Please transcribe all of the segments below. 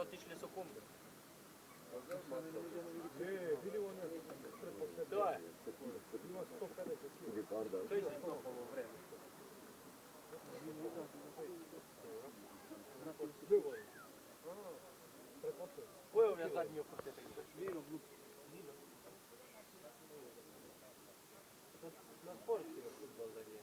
отличные секунды. Да. Какой у меня задний форт? На спорте футбол задний.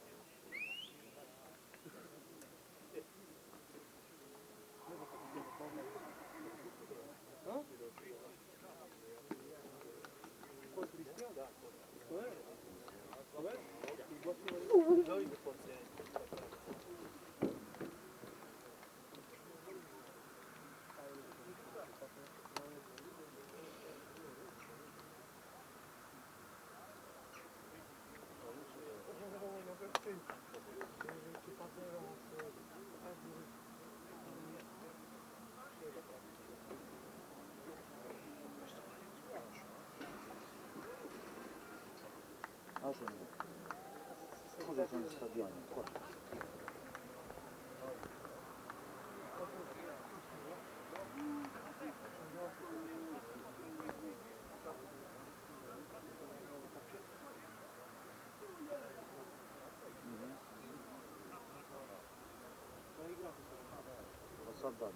Așa nu. Može sam na stadionu. Sad da ne.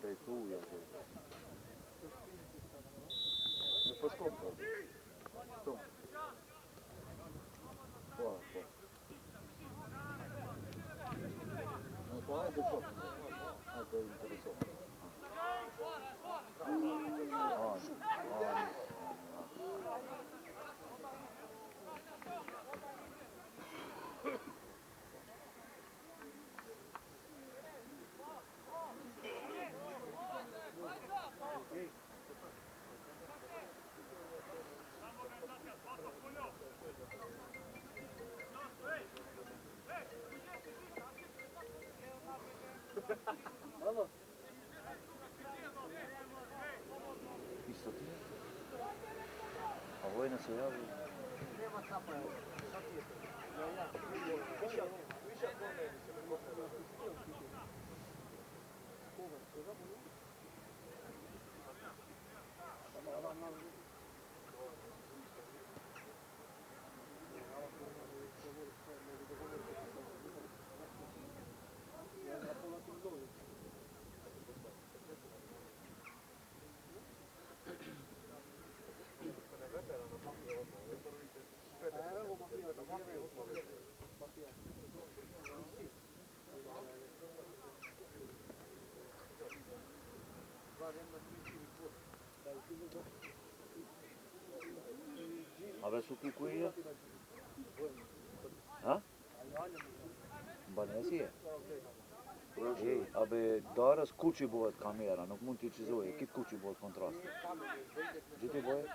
To je tu, ja te. Ne poškopao. To. Hvala. No, to ajde to. A, to je interesantno. Isto ti? A vojna se javi? Nema kapa, šta ti je to? Aveți sucul cu ea? Ha? Banesie? Ej, abe daras kući bovat kamera, nok mund ti čizoje, kit kući bovat kontrast. Gdje ti boje?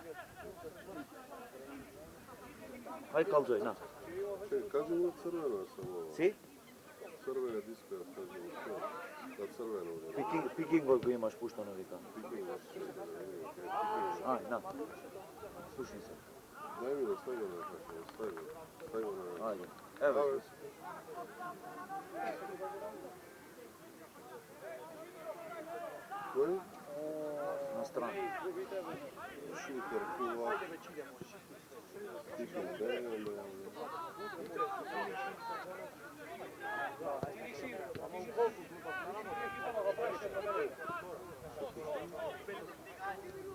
Haj kalzoj, na. Kažemo crvena samo. Si? Crvene diske, ja kažemo što. Da crveno. Pikingol koji imaš puštano vika. Aj, na. Slušaj se. Daj mi da stavimo na kako, stavimo na... Ajde. Evo. Koje? Na stranu. Šuter, kuva. Tikem Bejel.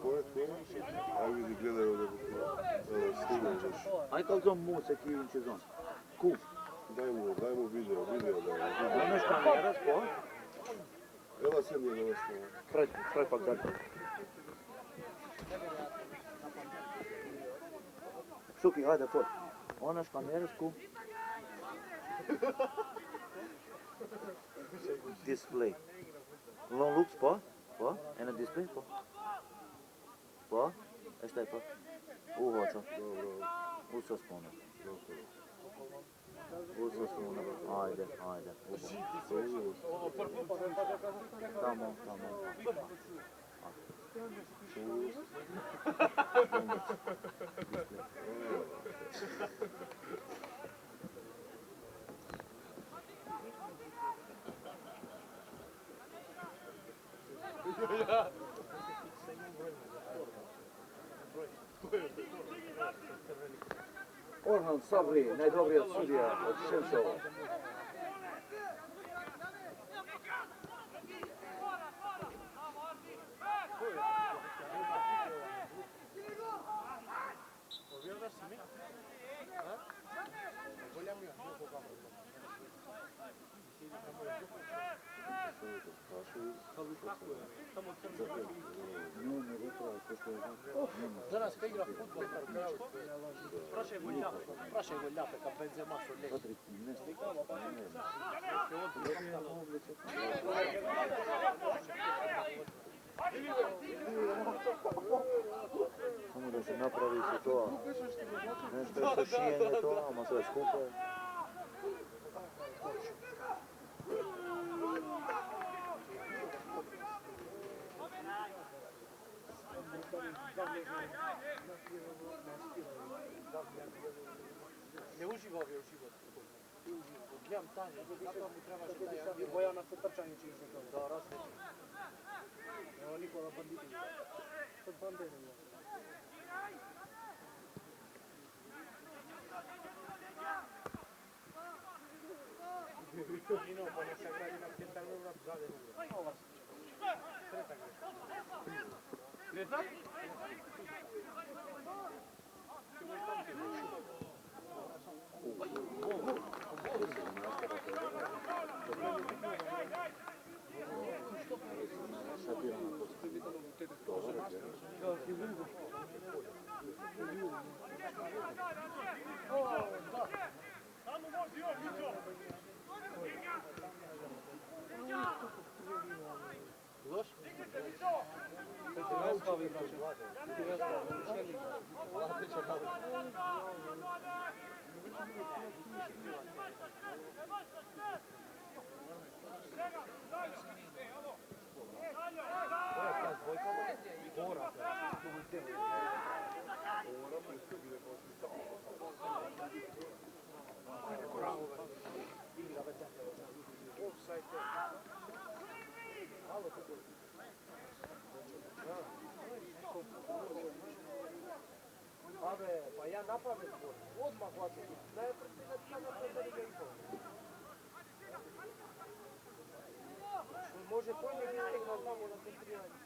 Koje? Aj vidi, gledaj ovdje snimam još. Aj kalzom muce ki in sezon. Ku. Daj mu video da je. Ono što mi je raspo? Ela se nije dostala. Kraj pak tako. Suki, hajde fot. Ono što mi je raspo? Display. Long looks pa? Pa? En een display pa? Pa? Šta je pa? Uhoća. Dobro. Usa spona. Usa spona. Ajde. Tamo. Orhan Sabri, najdobrijac sudija od Šemšova. Povjerujem si mi? Voljam ja, kako kako. Danas kad igra futbol, prašaj Goljape, kad Benzema su ljevi. Samo da se napravi se to, nešto je sašijenje to, ama sve skupa. Ne uživao je u životu. Gledam tanje, zato mu treba što je Bojana se trčanje čini se to. Da, različno. Evo Nikola Banditi. Kod Banditi. Nino, pa ne se gradi na pjetarnu vrap zade. Kretak je. Kretak? Loš? Abe, pa ja napamet govorim, odmah hvatim. Najprije na predariga i pol. Može pojmek istegna tamo na centriranje.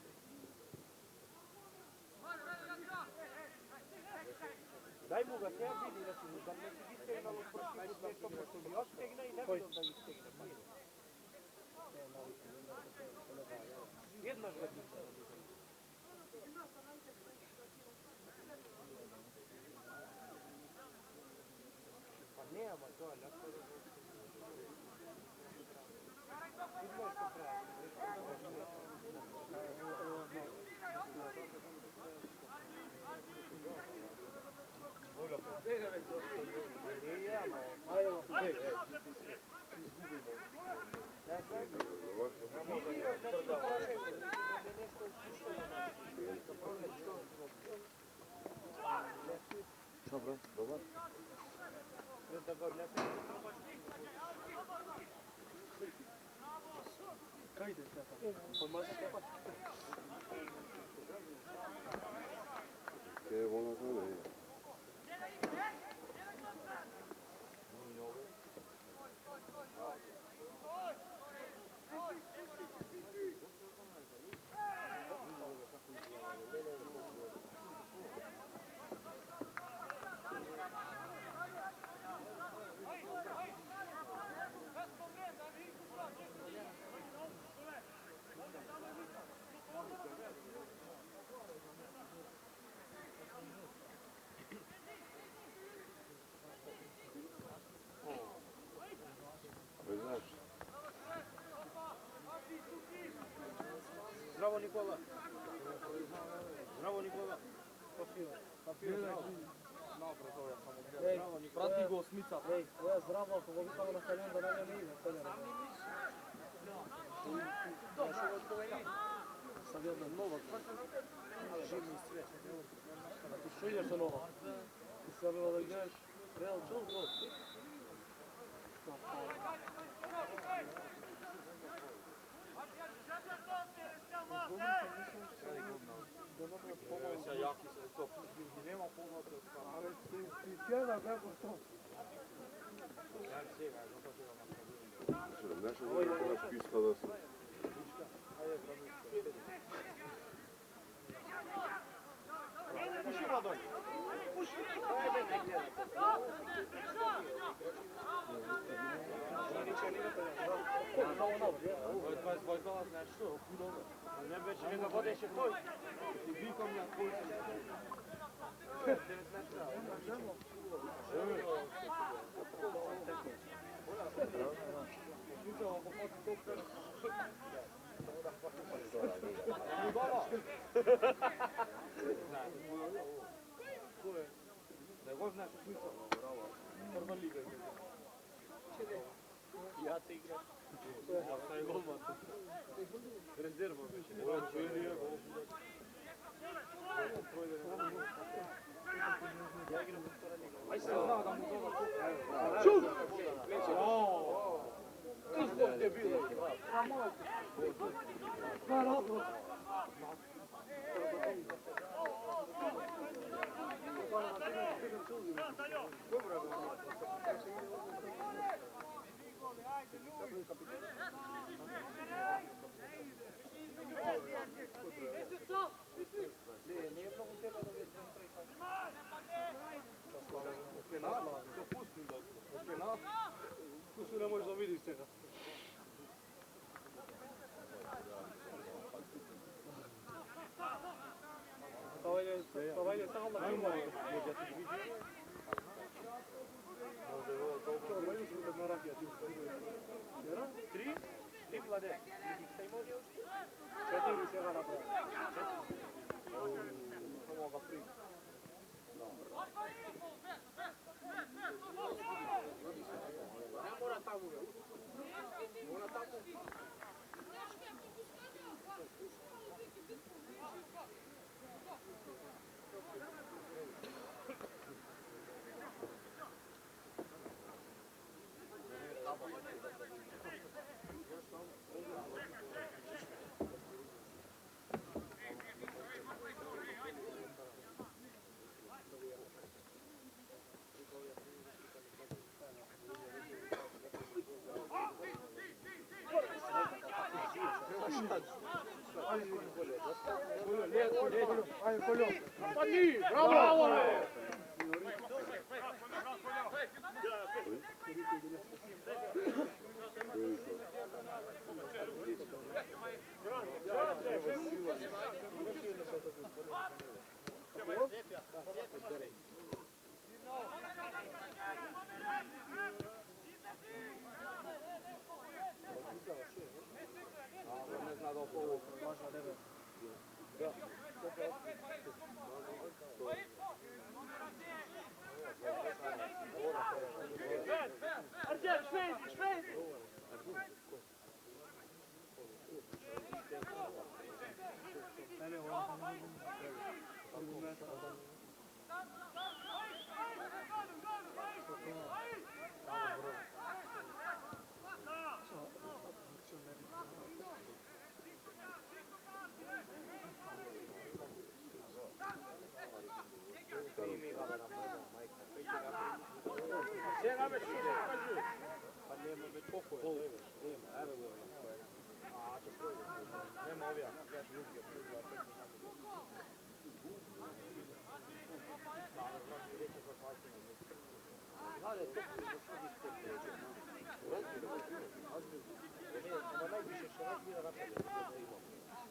Daj mu ga, se ja vidi, recimo, da ne si istegnalo prošli put nešto pošto još stegna i ne vidim da istegne. Jedna žlednica. Pa nema to, ali ako je... Idemo što treba. Dobro, dobar. Kaj ide tata? Podmazi tepat? Che buona cosa è. Zdravo Nikola. Zdravo Nikola. Papir, zdravo. Prati go Smica. Ej, tvoja zdravo, ako ga vikamo na stadion da nam ne ide. Sad jedna nova. Živni svijet. A ti što ideš na nova? Ti se bilo da gledaš Real Joe Gol. Nema pomata. jedan kako to. Nešto da je naš pista da se... Puši Vladoj! Puši! Ne već njega vode še toj. Vikom na koji se ne. 9 metra. Ne го знаеш смисъл. Първа лига. Я те игра. Аз е голман. Резерва беше. Чуелия гол. Ай се знao da mu dola. Čut! Izbog te bilo. Bravo. Допустим да пенал. Tu ne možeš da vidiš сега. Това е само на филма. Три владе. Šta ima ovdje još? 4 сега направи. 4. Samo ga primi. Ne mora tamo. Mora tamo. Ajde, Koljo. Padni, bravo! Ne zna da opovu. Možda ne ve. Da. Arđer, švedi, švedi! Sjega me šuće, kažu. Pa nema već koliko je, nema, evo je. A, će svoje. Nema ovija, ja ću ljudske prizva, tek mi samo doći. Da, ne znam, reći za kvastina. Znade, to je što ispred pređe. Ima najviše što razmira napravljeno, da imamo.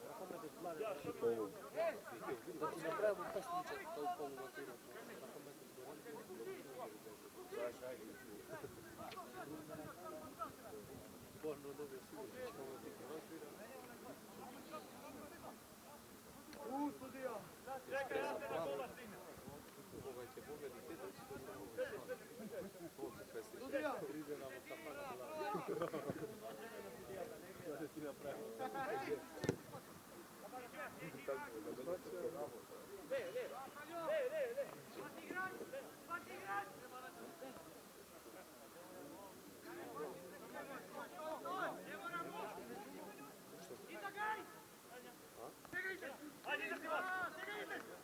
Tako me desplane. Da ti napravimo pesničak, to u polu naturu. Tako me Borno dobio sigurno što ovo ti razvira. Sudija! Čekaj, ja te na pola stigne. Ovaj će pogledati, da će to samo Sudija! Priđe nam od kafana bila. Da ti napravi. Ne. Svaki igrač! Ajde, idete vas! Stega idete!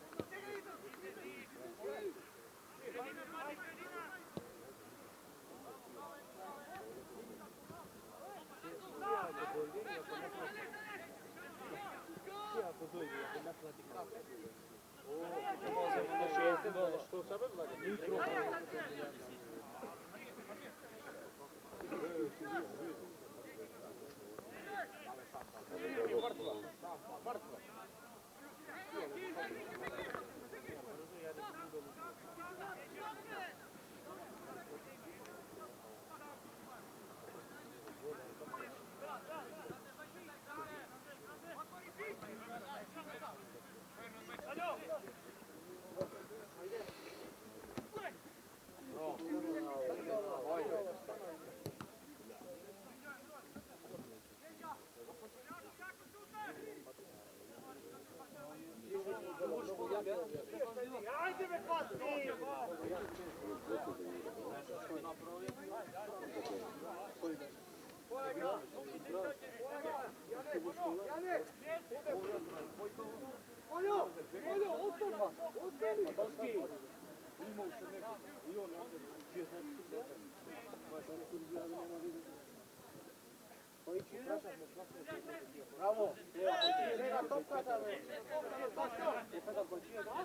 Bravo! Lega topkata, be! Je feta kočije, da?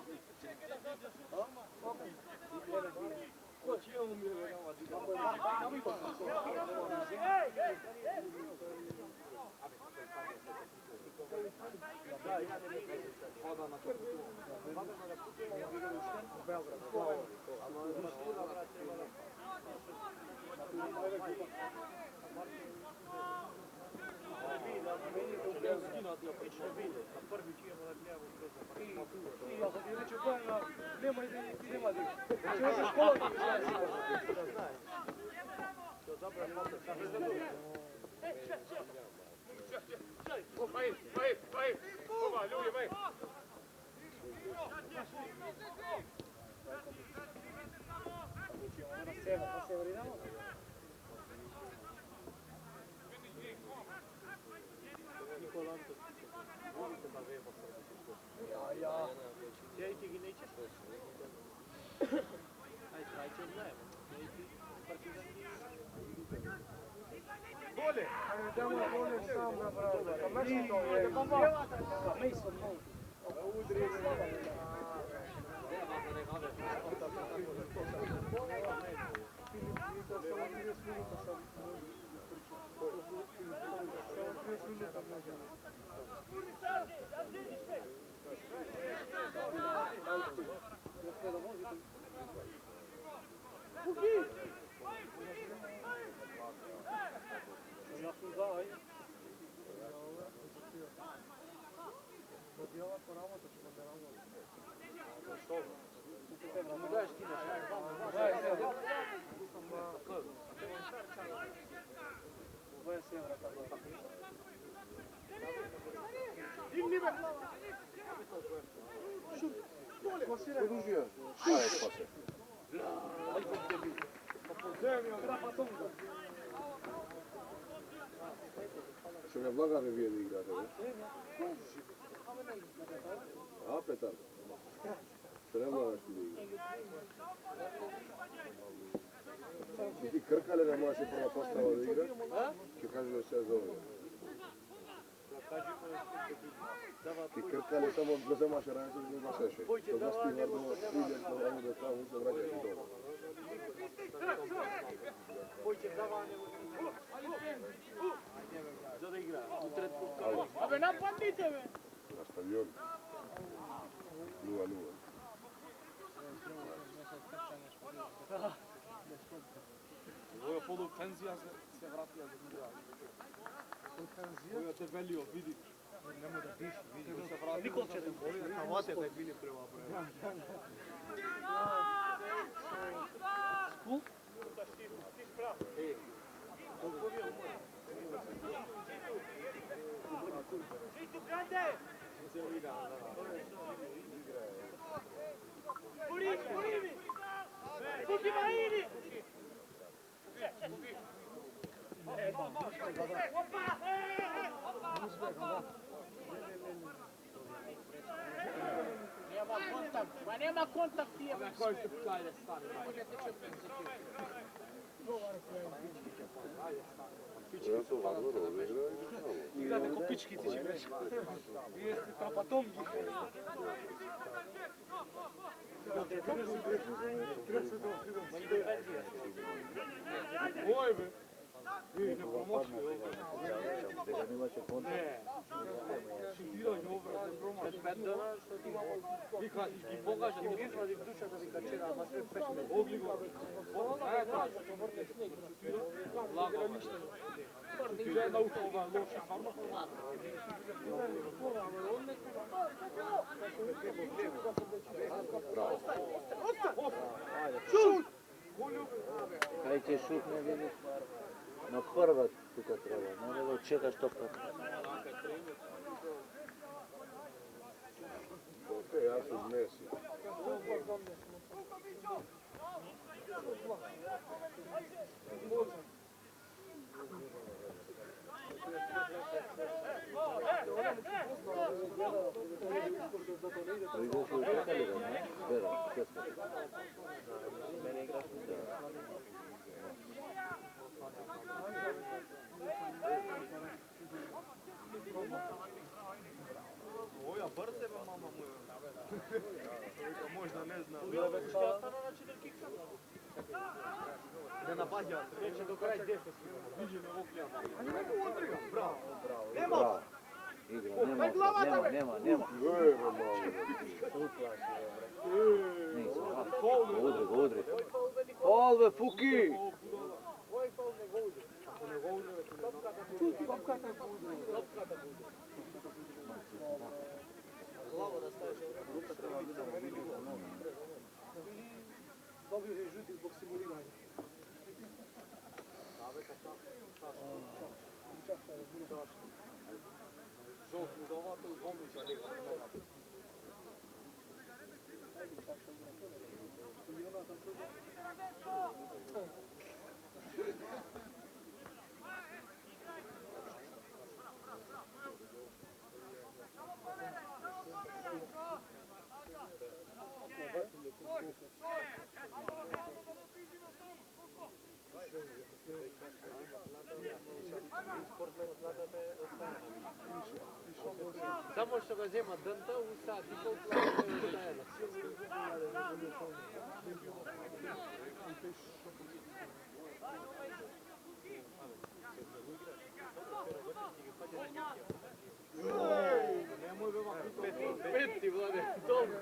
Kočije umire, Produžio. Aj, spase. Što ga Blagane vijedi igrate, ne? A, Petar? Što ne Blagaš ti igra? I ti Krkale da moraš je prva postava da igra? Što kaže da se zove? Ti Krkale samo da zemaš ranjicu da ima seše. To znaš ti varno ideš na ovo da tamo se vraćaš i doma. Abe, napadnite me! Na stadionu. 0-0. Ovo je polu penzija se vratila za igra. Ovo je te velio, vidi. Nemoj da piši, vidi. Nikol će te boli, a vate da je bili prema broj. Spul? Ma nema kontakt je. Koji se ptajde stani. Ja to varno dobro igra. Igrate ko pički ti će reći. Vi jeste trapatongi. Oj be! Ne promošli ovo. Ne. Šutiranje obraz, ne promošli. I kad ti pokaže, ti izvadi duša da vi kačira, ma sve pešme. Ogligo. Aj, da. Lago. Ti je nauka ova loša farma. Šut! Kaj će šut ne vidiš? Na prva tuka treba, ne nego čekaš to kad. Ok, ja sam Messi. Ideš u Italiju, ne? Vera, često. Mene igraš u sve. Oja, brze ba mama moja. Možda ne znam. Što je ostano na 4 kiksa? Da napadja. Neće do kraja defensiva. Viđene okljama. Bravo. Bravo. Igra, nema. Vero malo. Udri. Olve, Fuki! Koji faul nego udri? Ako nego udri, topkata udri. Glavo da staviš ruka treba vidjeti. Dobio je žuti zbog simuliranja. Žog mu dova, to je zvomića njega. Samo što ga zema dânta u sat i pol plana. Peti, Vlade, dobro.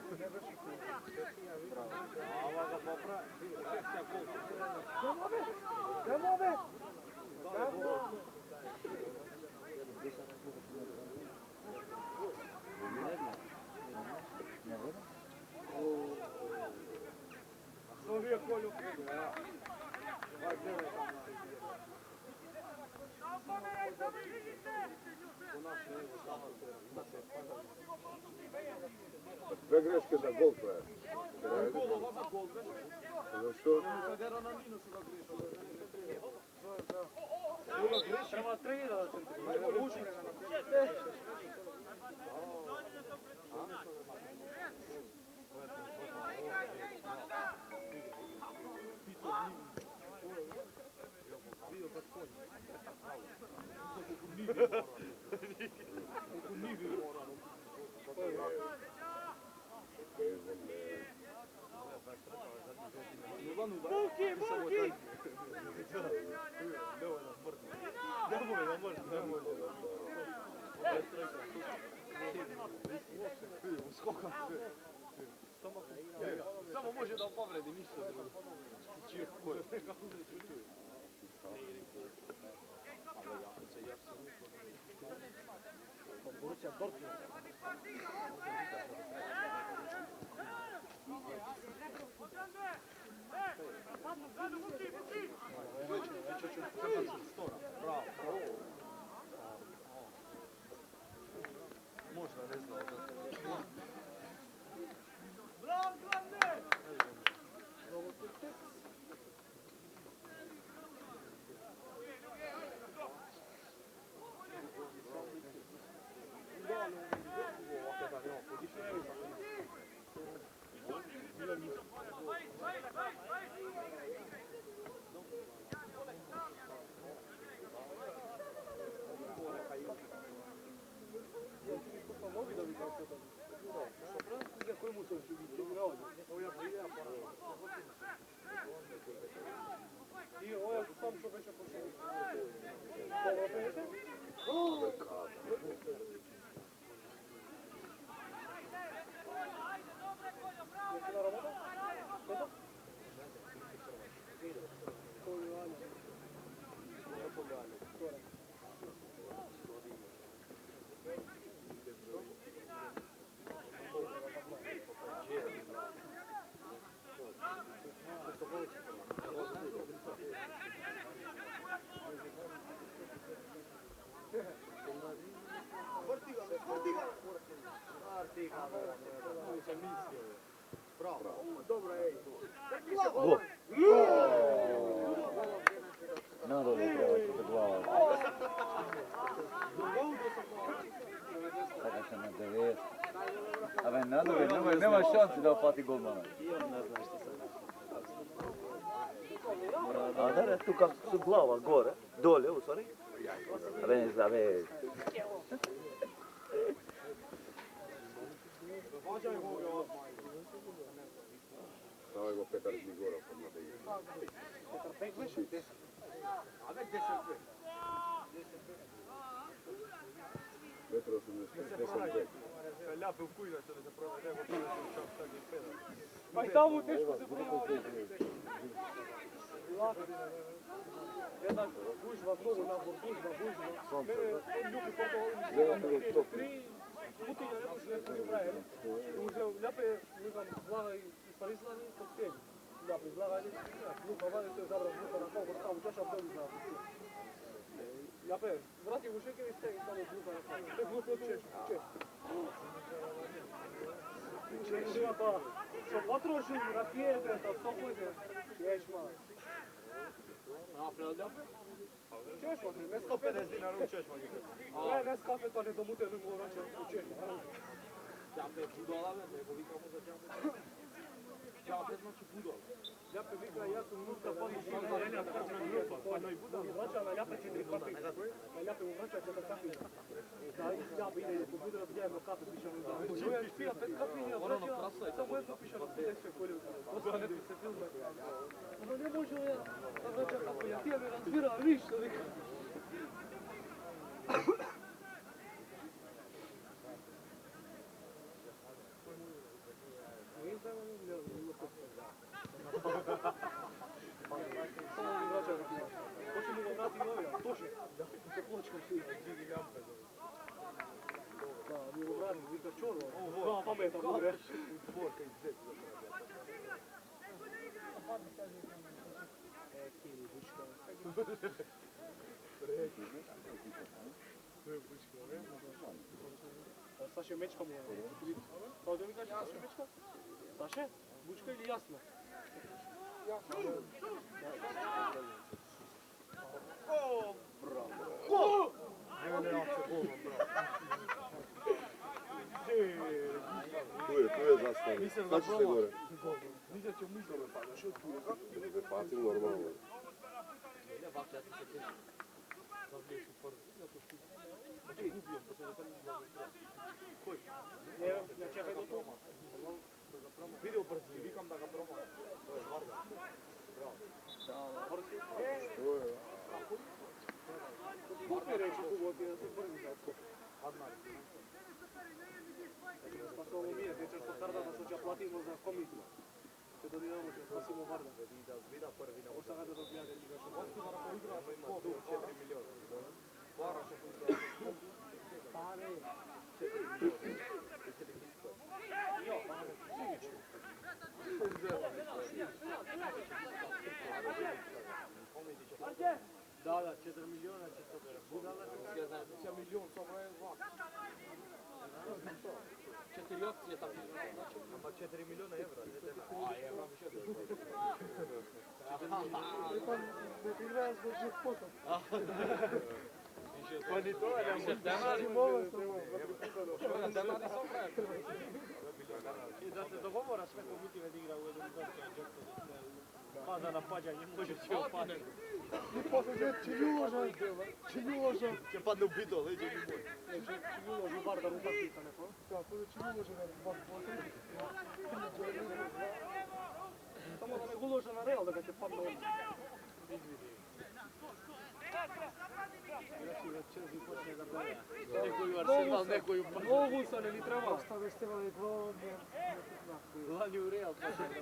Ava ga popra. Demove! Slovija kolju. Var gledaj tamo. Dve greške za gol traje. Gol, ova gol. Zašto? Sadera na minusu ga griša. Treba trenirati. Buki! Samo može da povredi, ništa drugo. Čije koje. Borussia Dortmund. Bravo. Možda ne znao. šanci da opati golmana. A da, tu kako su glava gore, dolje, u stvari. A vez. Stavaj go Petar Zligora pod na da igra. Petar Pekvić? Metro 85, 10 bek. Ляпи в куй, що не запроведе, бо там так і пена. Па й там у тежко се провалив. Я так гужва, много набор, гужва. Люби по три пути я не можу не правильно. Уже ляпи, не знам, влага і парислави, коктейль. Ляпи, влага, ну, провали се забрав, ну, на кого став, чаша вдолу знав. Ляпе, врати в ушеки ви сте, само глупа на кого. Те глупо чеш. Češima pa, što potroši rakijete, to stopujete, češma. Češma, ne 150 dinara u češma. Ne skafe, to ne domute, ne mogu vraćati u češma. Čape budala, nego vikamo za čape. Čape znači budala. Ljape vika, ja sam nuska, pa nisam pa no i budala. Vraća na ljape 4 kafe, na ljape mu vraća 4 kafe. Da, ljape ide, po budala vidjajemo kafe, pišemo da. Čujem, spija 5 kafe, ja vraća, samo jedno pišemo, sve sve kolje. Osta ne se filme. Ono ne može ja, da vraća kafe, ja ti ja ne razbira, ništa, nikad. Samo mi vraća rakija. Hoće mi ga vrati novi, a točno. Se pločkom svi. Da, mi ga vrati, vi ga čorva. Dva pameta, mogu reći. Dvorka iz zet. Kili, bučka. Bučka, ne? Saše mečka mu je. Kao da mi kaže Saše mečka? Saše? Bučka ili jasna? Jasna. O, bravo. Evo ne ovce golom, bravo. Tu je zastav. Znači se gore. Nisam će mu izove pada, što tu je? Ne bi fatil normalno. Ne, ovak, ja ti se težim. Zavljaju su prvi. Ja to štujem. Znači, ubijem, pa se ne tam izgledam. Koji? Ne, čekaj do toga. Video brzi, vikam da ga probam. To je Varda. Bravo. To je. Kupi reći uvod, ja se brzi za to. Adnar. Pa se ovo mije, tečer što Karda da će platimo za komisiju. Te do Dinamo će spasimo Varda. Da vida prvi na Osta kada dobija da igraš. Ovdje da ko igraš, ima tu 4 miliona. Vara što igraš. Pare. 4 miliona. Jo, pare. Da, 4 miliona će to bere. Budala, ja znam, ja milion, samo je 2. 4 opcije tako znači, ama 4 miliona evra, ne tebe. A, evra više da Ne ti igraš za 10%. Pa ni to, ne može denari. Što je denari sam pravi. I da se dogovora sve komitive da igra u jednom džetu. Pada na pađanje, može će opane. I posle će uložan. Će padne u bidol, leđe mi moj. Će uložan bar da mu takvita neko. Da, posle će uložan bar samo da ne uložan na Real da ga će padne ovdje. Neko ju Arsenal, neko ju pa. Mogu sa ne li treba. Ostave ste vam gol, Lani u Real, pa će da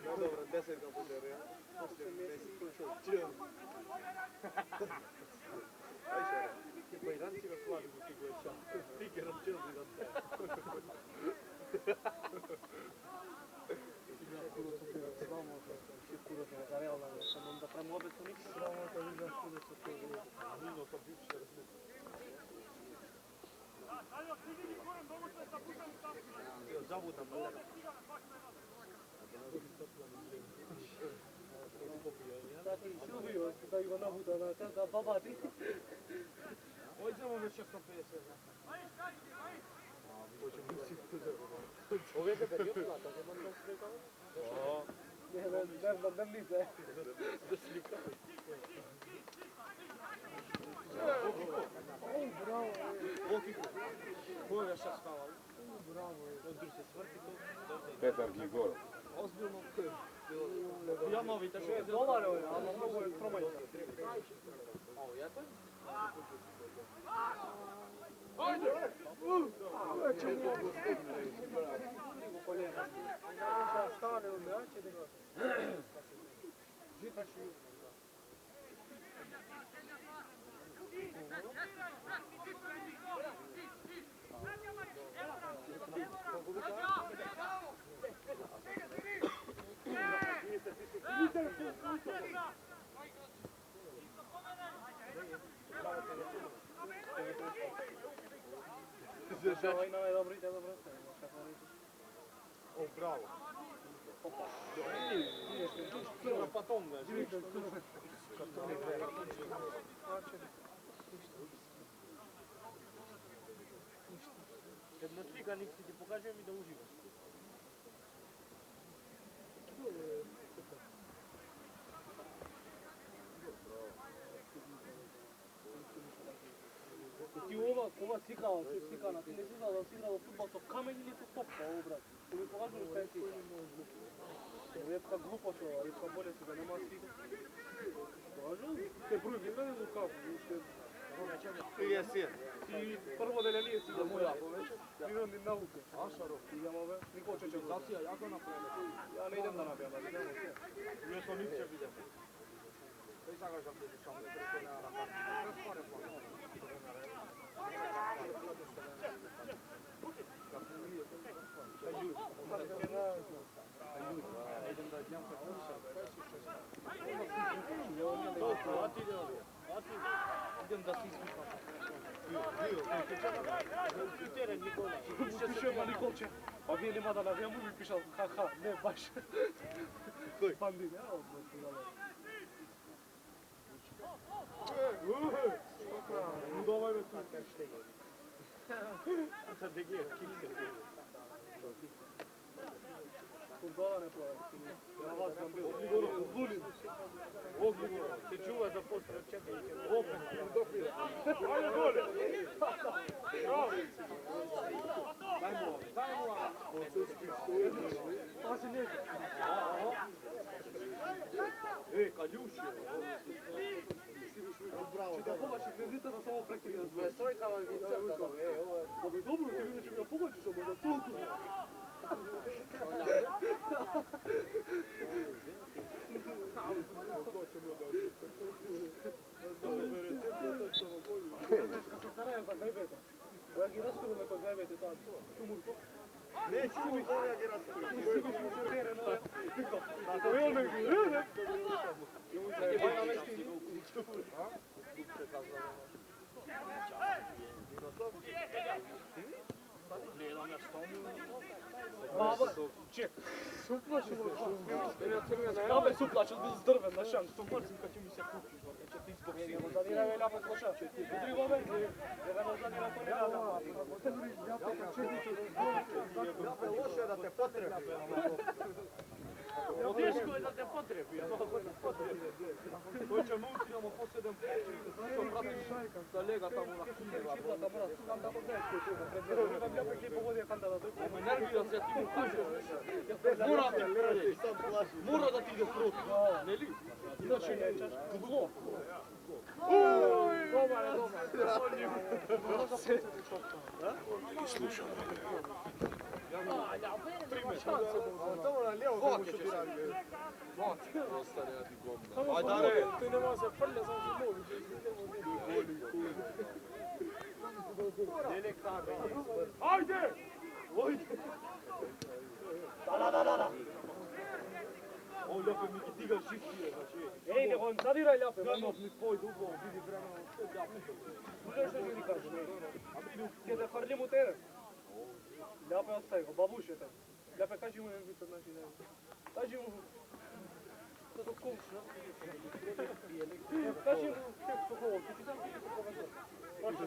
Dobro, 10 ga bude Real. Posle Messi. Ajde, tipo i ranci ga slavi u ti goća. Ti ga Chelsea da. Znamo ще курата за Реал, само да премодето никак. Знamo da vidim kuda se to gleda. Nino to bivše Vuta, bătărea. Silvio, da Ivana Vuta, da babati. Hoćemo već što pese. Ovdje kad je plata, da man nas rekao? Ne lice. Da slika. Bravo. Ko je šta stava? Bravo. Odri se svrti to. Petar Gligorov. Ozbiljno. Jamovite što je Dolar je, ali mnogo je promašao. Ovo je to? Stane u mjače, da ga... Žita ću... Zdržavaj na ovaj dobro, ide dobro. O, bravo. Crno pa tom ne. Kad me slika nik ti pokažem i da uživaš. Ti ova cikana, ti ne si znao da si igrao futbol, to kamen ili to topka, ovo brat. To mi pokazuje šta je ti. Rijetka glupost ova, rijetka bolje si da nema stiga. Kažu, te drugi ne u kapu, Jesi. ti prvo da nije si da moja poveća, ti ne nauke. Ašaro. Ti imam ove, niko će Zacija jako napravljena. ja ne idem da nabijam, ali idemo sve. Još on niče vidio. Kaj zagažam te samo preko na raka. Prespore plano. Idem da idem sa kuća. Idem da si ismikam. Teren Nikola. Pišema Nikolče, pa vi nima da navijamo mi pišal, ha, ne baš. Koji? Pandin, ja, odnosno. Давай вот так. Это беги, Футбола не плавати. Я вас там бил. Лулин. Огнево. Ты чува за пострел чекаете. Опен. Ай, голе. Дай му. Паси не. Ей, Калюши. Браво. Чи да побачи кредита на само прекинеш. Стройка вам від церква. Тобі добре, ти видиш, що я побачу, що може толку. Стараем так гайбета. Бо як і розкрили на гайбети, так. Чумурко. Не чуй, то як і раз. Baba, ček. Suplačil. Baba suplačil, bil zdrven na šan. To mrzim kad će mi se kupiš, kad će ti izboksirati. Idemo zanira velja po slušače. Udri gove, da ga zanira to ne rada. Loše je da te potrebi. Teško je da te potrebi. Hoćemo utrimo po 7 to pratiš da lega tamo na Kijeva. Me nervira se, ja ti mu kažem. Mora te preljeći. Mora da ti ide proti. Ne li? Inače nećeš. Zlo. Dobar je, Tamo na lijevo kako ćeš raditi. Ajde, ti nema se prlja, sam se mogu. Ajde! Da. Ovo ljape mi ti ga žitije, znači. Ej, nego zadiraj ljape. Gledam mi tvoj dugo, vidi vremena, sve ljape. Slušaj što ti kažem. Če da farljim u teren. Apoi ostaje go, babuše. Ляпе, кажи му jedan bit od naših nema. Кажи mu... To to kum, no? Кажи mu, što govor, ti ti sam ti to povedal. Može.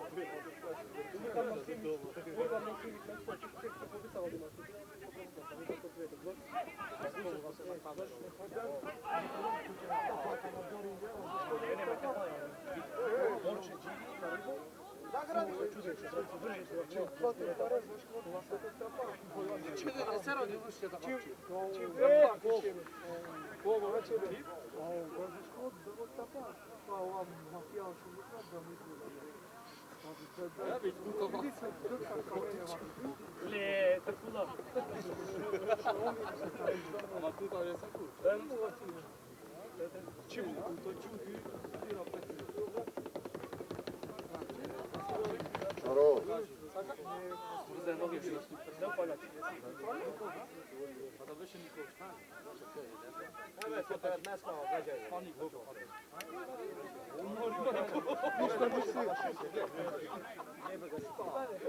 Luka Maksimić, nešto će se popisao od ima. Mi to tvete, gdje? Le, takula. Ama tu je sa tu. Čemu to čuti? Aro, Za noge što ne upaljač. Pa da više niko šta. Evo je to pred mesmama, gađaj. Pani Bogo. Ništa misli.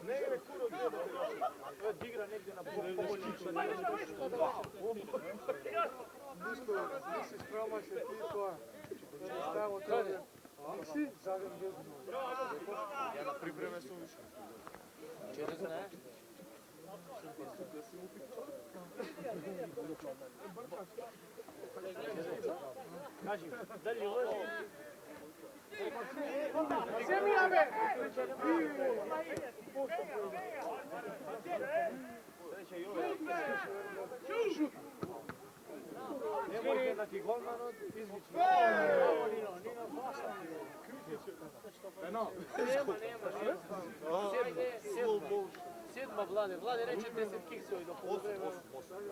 Ne je kuro gdje da te igra negdje na polju. Nisi sprava se ti to. Stavimo to. Nisi? Zagreb bez. Ja na pripreme su više. Čeres ne? Kaži, dalje ulazi. Zemljave! Nemojte da ti golman izvići. Nino Basa. Sedma Vlade. Vlade reče 10 kiksova i do polovremena.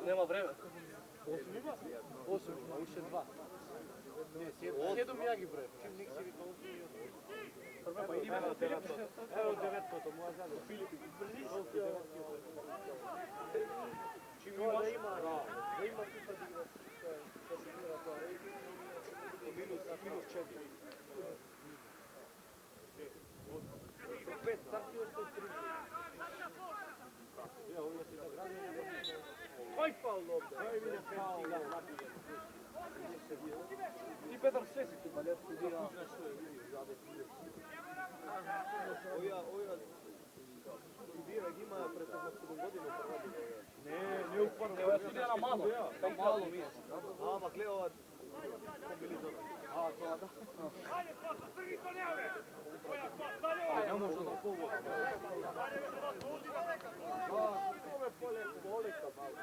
Nema vremena. 8 ima, više 2. Ne, 7 jagi broj. Čim nik si vi kao evo 9 to moja zada. Filipi. Čim imaš? Da ima tipa da igra. Da se igra to. Minus 4. 5, tako je to 3. Ja, ovo si da građe. Kaj faul ovdje? Kaj vidim faul? Ti Petar sve si tu baljet studira. Oja studira ima prethodno 7 godina. Ne uporno. Evo ja studira malo. Malo mi. A, pa gle ova mobilizona. A, to da. Ne može da povuka. Ove poleka malo.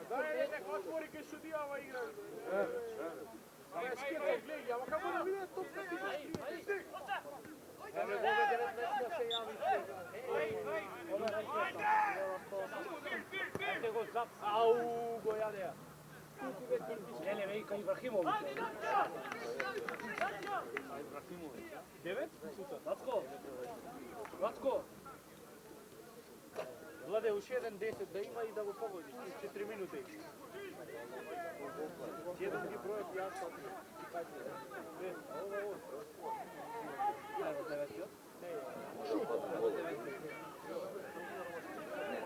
Daj, nek otvori kaj sudijava igra. Ja skidaj gledi, ama kako da vidim to što ti imaš? Evo, Boga 19 se javi. Ajde go zap. Au, Gojaneja. Jele, vej, kaj Ibrahimović. Ibrahimović. 9? Vatko. Vatko. Vlade, još 1-10 da ima i da go pogodiš. 4 minute. Jedan drugi broj, ja sam. Evo 9, jo?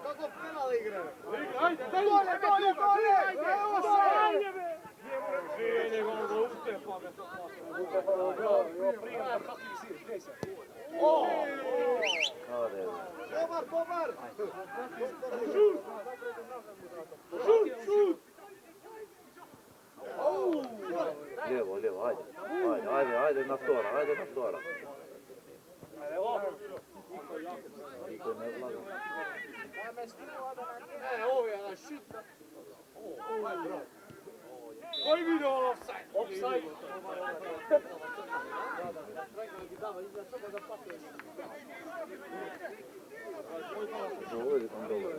Kako penal igra? Ajde, dolje! Evo se! Želje go da uspije pametno. Prima, kako si, gdje se? Dobar! Šut! Lijevo, ajde na vtora. Evo! Niko ne vlada. Ovo je na šut. Ovo je broj. Koji vidio offside? Offside! Ovo je tam dobro.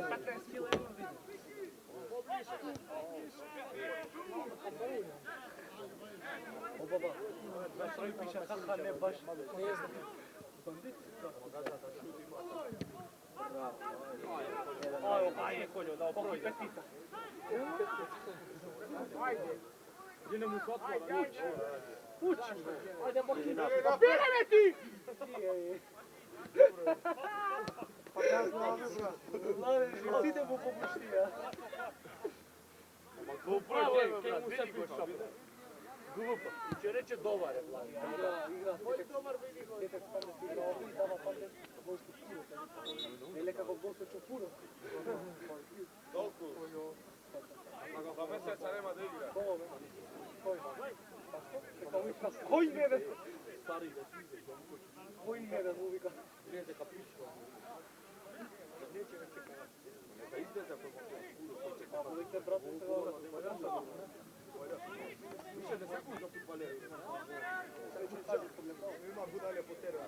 15 kila ima vidio. O baba, na stroj piše haha ne baš ne znam. Bandit? Ajde, koljo, dao broj. Petita. Ajde. Gdje ne mu se otvora? Uči. Ajde, Mokina. Bire me ti! Ide mu popuštija. Upravo je, kaj mu se piša. Glupo. I će reći dobar je plan. Koji dobar vidi go? Ele kako Bosno će puno. Za mjeseca nema da igra. Koji mjere? Koji mjere mu uvijek? Grijete kapiću. Neće ga čekati. Neka izdete ako mogu. Uvijek te brate se vole. Više ne sekund za futbaleri. Ima budalje po terenu.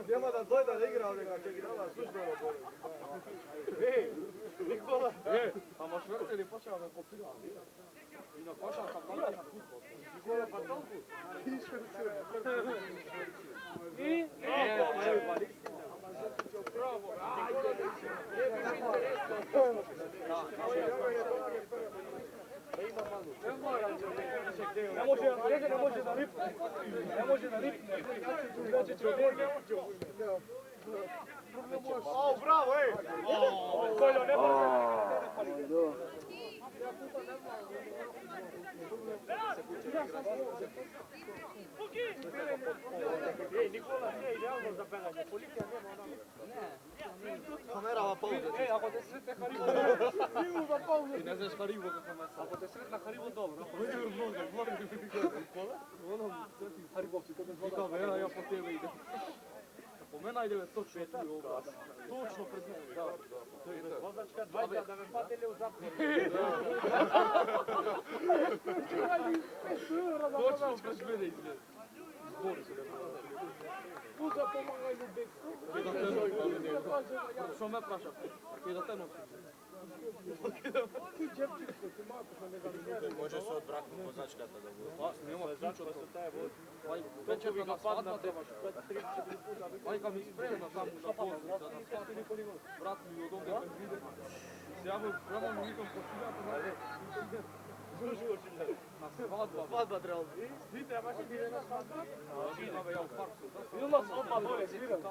Nema da dojda da igra od njega, će igrala službeno bolje. Ej, Nikola. Ама švrteli počeo me kopira. I na košarka pada na futbol. Nikola pa toliko. I? Bravo. Ne može na ripu. Ne može na ripu. Znači će ovdje. O, bravo, ej! Koljo, ne može. Ej, Nikola, nije idealno za peganje. Policija nema onako. Kamerava pauza. Ej, ako te sretne Haribo, Ti ne znaš Haribo kako me sad. ako te sretna Haribo, dobro. Haribovci, to me Vika vera, ja po tebe idem. Po mene ide točno tu i ovo. Točno pred mene. Vozačka dvajka da me patili u zatvor. Točno pred mene izgleda. Zbori se da me. Puza pomagaj ljubitku. Što me praša? Kaj da te nosim? Ti djevčinsko, ti mako, ne znam. Može se odbraknuti vozačkata da bude. Pa, nema ključ od se taj voz. Večerna ga na padna svadba trebaš. trebaš. Majka mi spremna tamo na poslu, da na svadbu. Brat mi od ovdje predvide. Se javim, prema mi idem pošivati na svadba. Svadba treba biti. Vi trebaš i bile na svadbu? Žinave, ja u parku. Ili nas odmah dole sviram.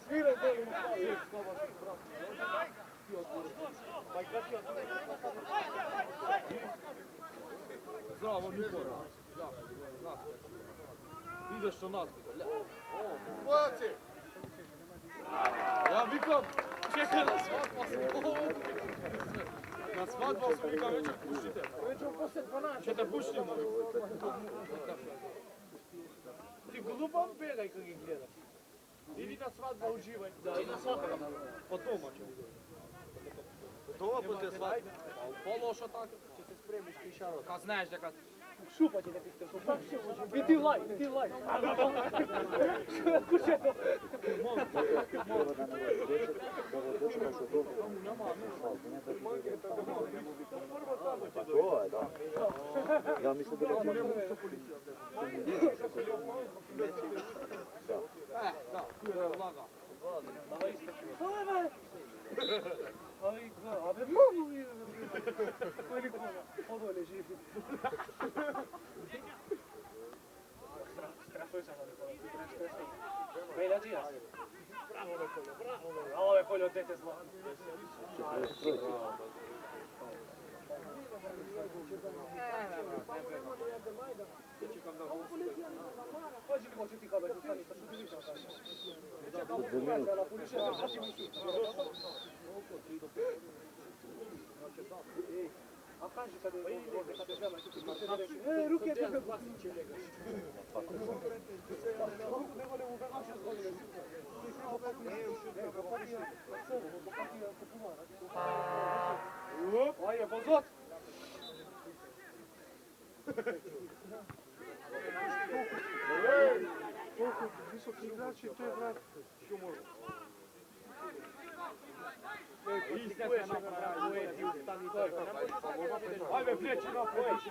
Sviram dole. Zdravo, Nikola. Ideš što nas. Ja vikam, čekaj na svadbu. Na svadbu sam vikam večer pušite. Večer poslije 12. Će te puštimo. Ti glupan begaj kad ih gledaš. Idi na svadbu, uživaj. Da, i na svadbu. Pa doma ćemo. Doma poslije svadbe. A u pološa tako. Će te spremiš kišaro. Kad znaš da kad... Šupa će neki ste šupa. I ti laj, i ti laj. Kuće to. To je, da. Ja mislim da će... Da, tu je laga. Ai, a ver, mamu. Tako je Nikola. Ovo leži. Stresuj se na Nikola, ti ne stresuj. Velja ti ja. Bravo Nikola, bravo. Ovo je Koljo, dete zlo. Hoće li moći ti kada ću stani, pa ću ti vidjeti a kaži kada je ovdje, kada je žena, ti reći, ruke tebe glasit će njega. Ne volim u vegašu zgodine. Ti si ovo popatija, popatija popumara. Ajde, pozot! Koliko visoki igrači, to je vrat. Što može? Ajde, prijeći na prijeći.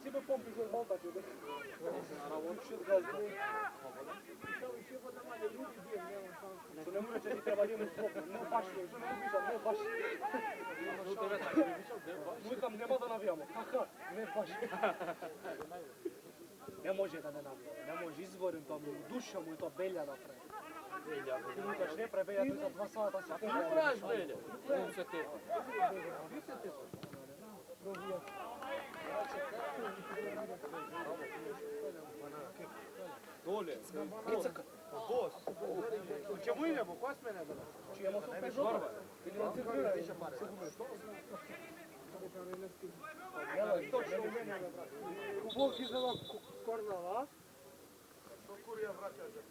si me pompiš od Malta će biti. Što ne može ti treba njemu svog, ne baš je, što ne ubižam, ne baš. Mujkam, nema da navijamo, kaka, ne baš. Ne može da ne navijamo, ne može, izgovorim to mi, u duša mu je to belja napravi. Ti mu kaš ne prebelja, ti za 2 sata se Ti ne praviš belje. Ti se te. Dolje. Bos. Čemu idemo? Koja smena je danas? Čijemo su opet žorba. Idemo cirkulirati. Jelo, točno u mene. U bok izgleda kornala. Što kurija vraća za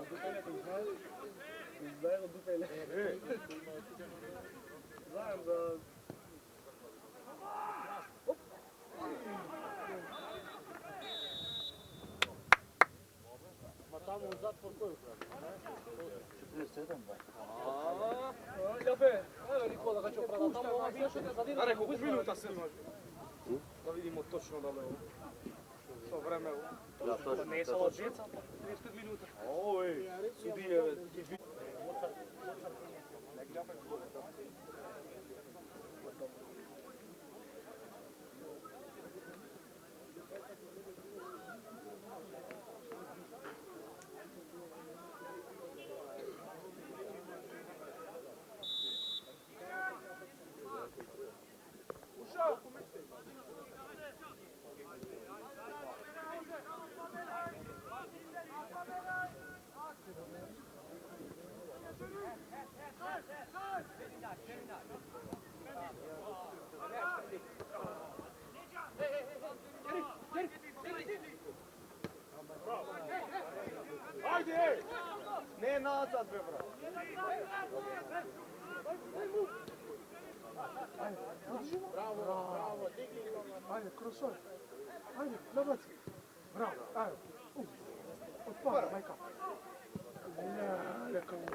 Dupele ti znaš? Izdajem dupele. Znam za... Ma tamo u zatvor koju pravi? 47, da. Ljape, evo Nikola kad ću pradat, tamo ona više ne zadina. A rekao, minuta se može. Da vidimo točno da li je ovo. Što vreme je ovo. Da, točno. Ne samo od djeca, 30 minuta. Oj, sudije. Ajde! Ne nazad, bre, bro. Bravo, bravo, digli ga. Ajde, kroz svoj. Ajde, nabaci. Bravo, ajde. Otpara, majka. Neka mu.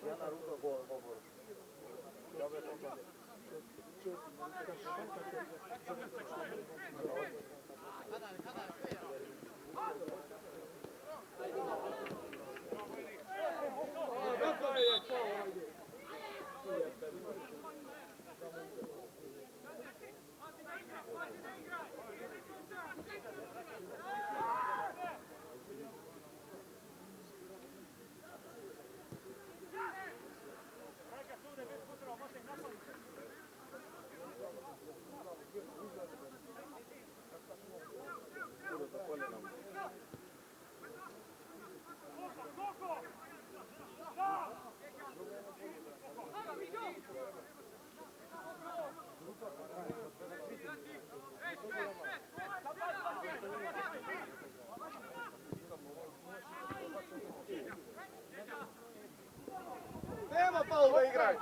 Jedna ruka govor. Dobre pokaže. Nema faula, igraj!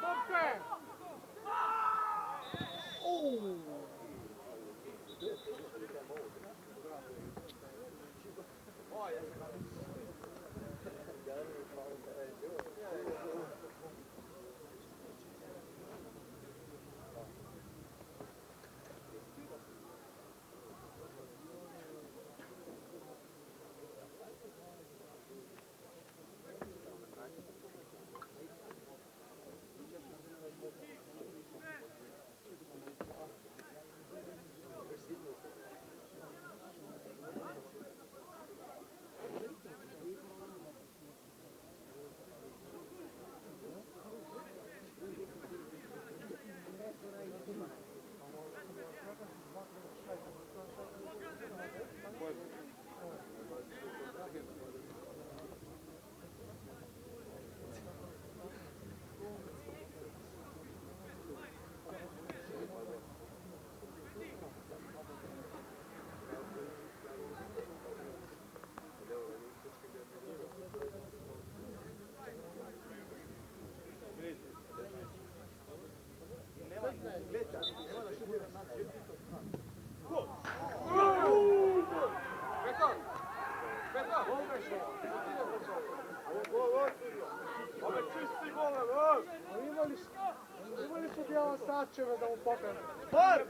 Imali su dijela sačeve da mu pokrenu. Var!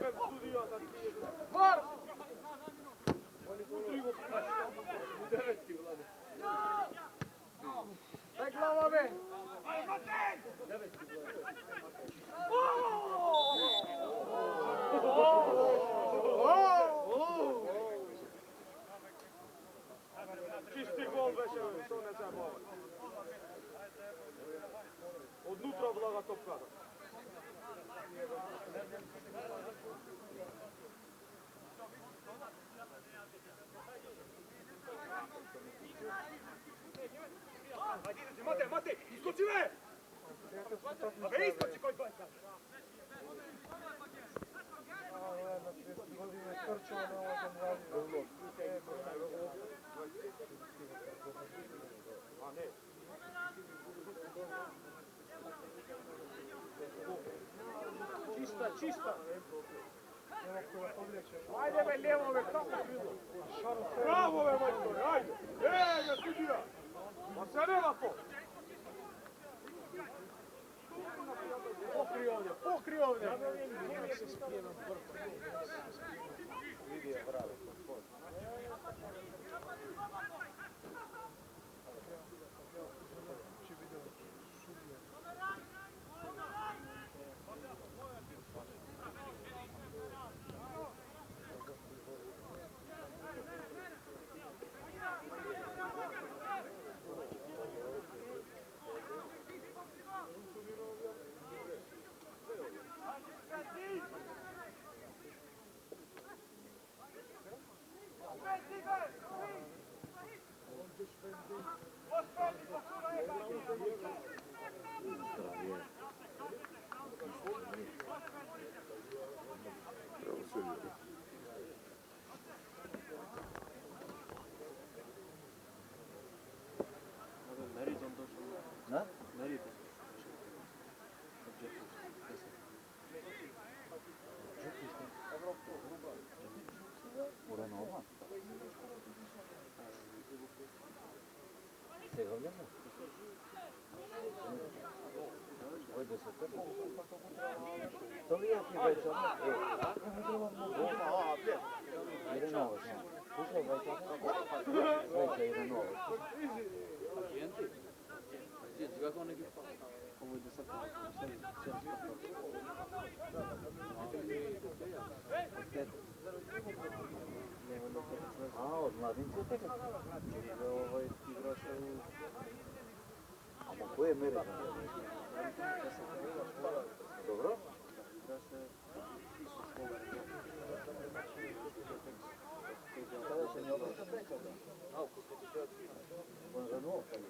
Var! Daj glava me! Čisti gol беше, to не се мова. Odnutra blaga topkada. Mate, iskoči me! Абе, iskoči koji dva sad. Na 30 godine krčilo na ovo sam radio. A ne. Čista. Evo koja povlječe. Ajde me, lijevo me, kako krivo. Bravo me, majstore, ajde. Ne sudija. Ma se ne lako. Pokri ovdje. Njima se spijevam prvo. Vidi je bravo. Ne? Ura nova? Сега влезе? To li jaki večer? Ide novo, slušaj večer? Večer ide novo. Pacijenti? Pacijenti, kako neki pa? Ovo ide sad A, od mladinca tebe? igra se u... A koje je mere? Dobro? Igra se isto škola. Kada se ne obraća pečata? On za novo kad je.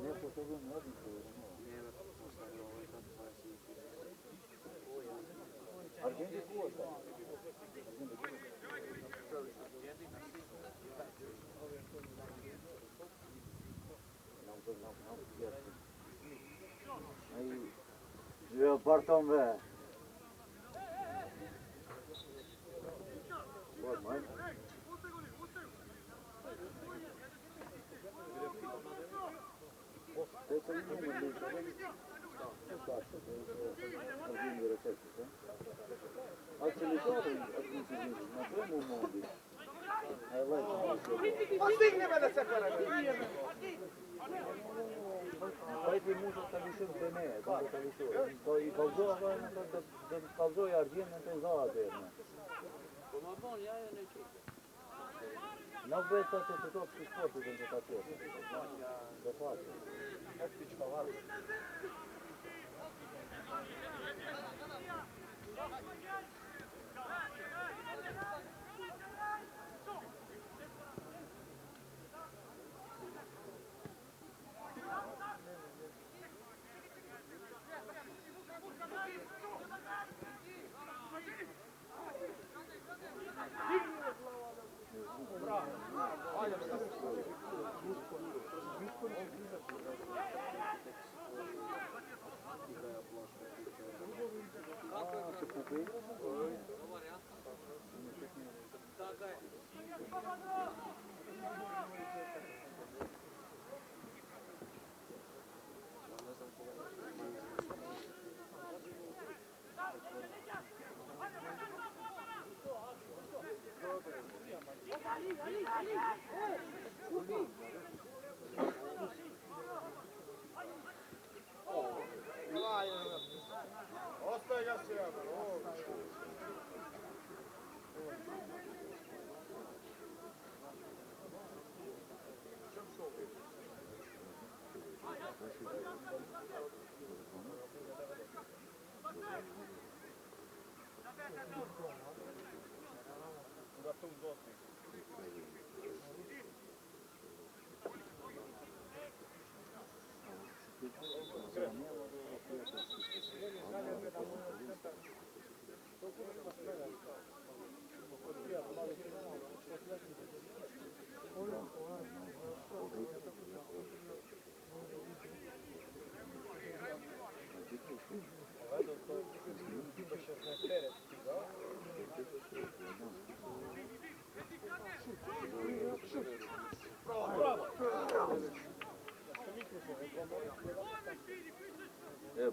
Ne, po toga mladinca je za novo. Ne, postaje ovo sad 20. Argenti kuosta. Živio Bartom ve. What, man? Te ima liča. Staša, to je odbijeni recepti, sve. A će li to odbiti na premu mobi? Aj, lepo. Pa stigne me da se pareme. Păi din mușă să lișăm pe mine, dacă să lișăm. Păi călzou avea, de călzou e argint, între zala de mine. Ma bon, ja je neću. N-au băieți toate tot și sportul pentru tacior. De face. Optička vali. Ostaje ga se jaba.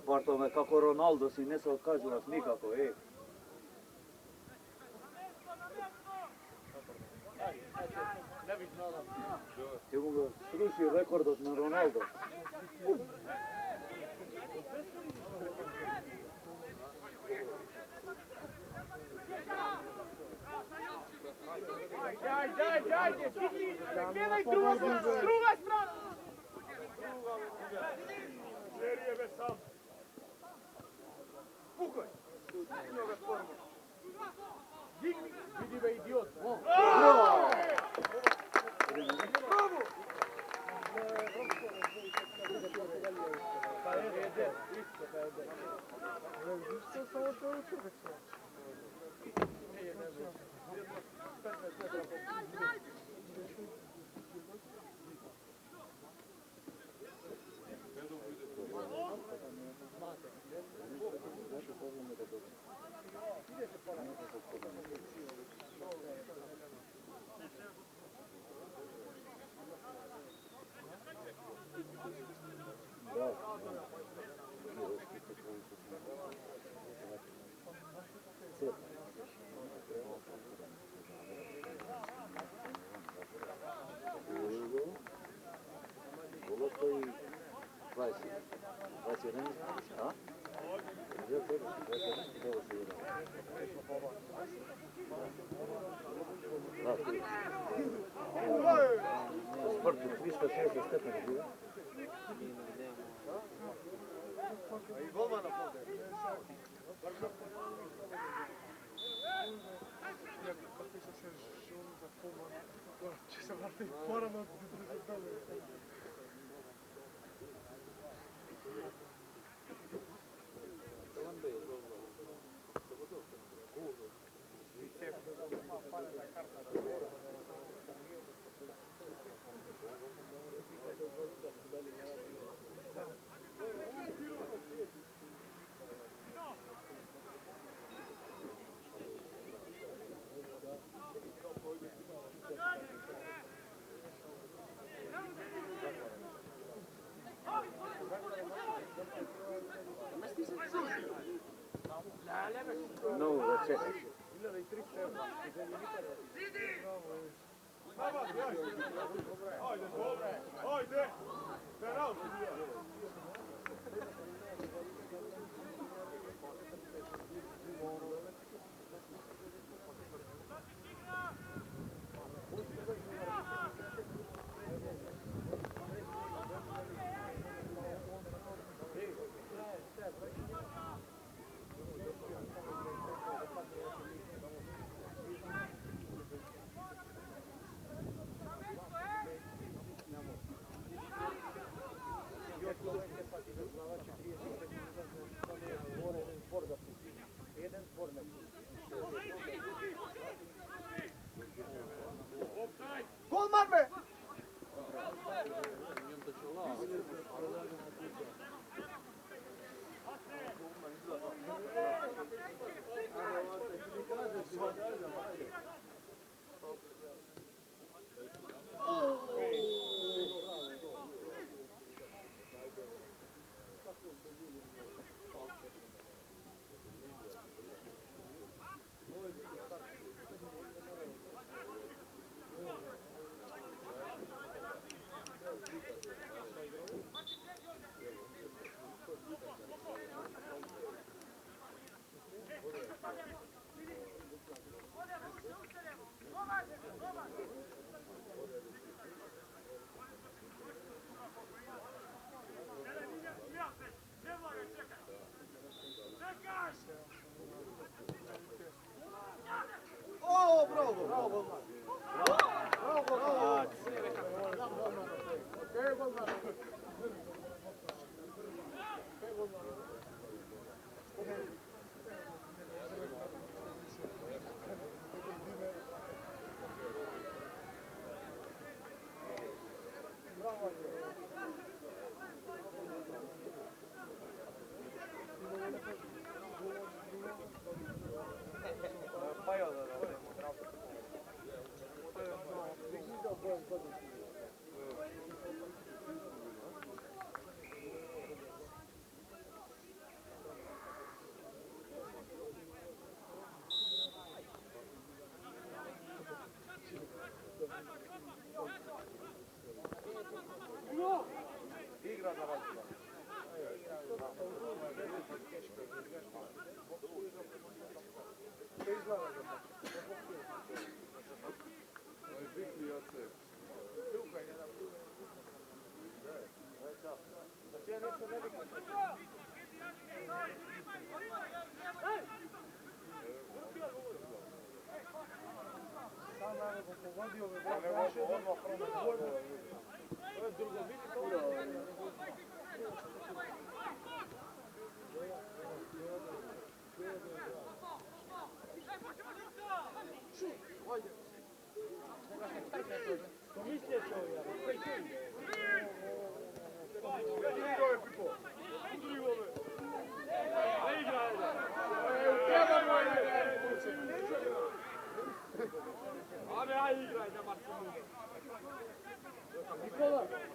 Bartome, kako Ronaldo si ne se odkazivaš nikako, ej. Ti mu ga sruši rekordot na Ronaldo. Ajde, gledaj druga strana! Žerije me sam. Pukoj! Digni ove forme. Digni! Vidi me idiot. Bravo! Bravo! Pa je dead, isto pa je dead. Što sam otvorio čovjek? Thank you. stoji 20. 21, a? Gdje tebi? 21, dobro se jedan. Da, ti. Sportu 360 stepeni bilo. I golmana pode. Kako se žel za poman, če se vrti moramo držati dobro. No, čekaj. Ajde! Penal! Golman be! Oh, bravo, bravo, golman. Bravo, golman. Okay, golman. Igra za razlika.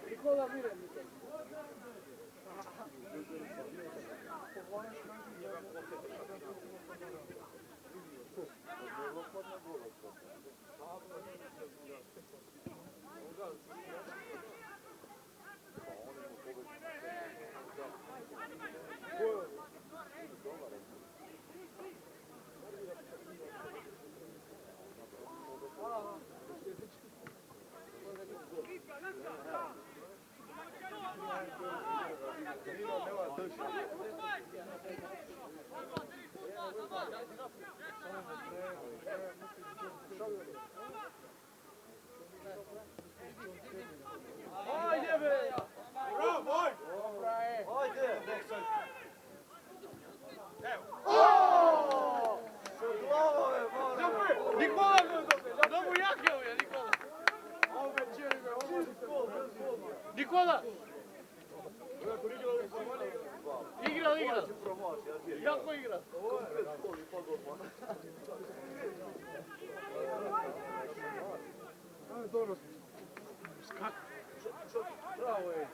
Nikola Miren. Ajde be! Bravo, ajde! Dobra je! Ajde! Sa glavove, mora! Nikola me dobije! Da mu jake ove, Nikola! Ove čeri me, ovo je gol, bez gol! Nikola! Igrao! Jako igra? Dobro. Skak. Bravo je.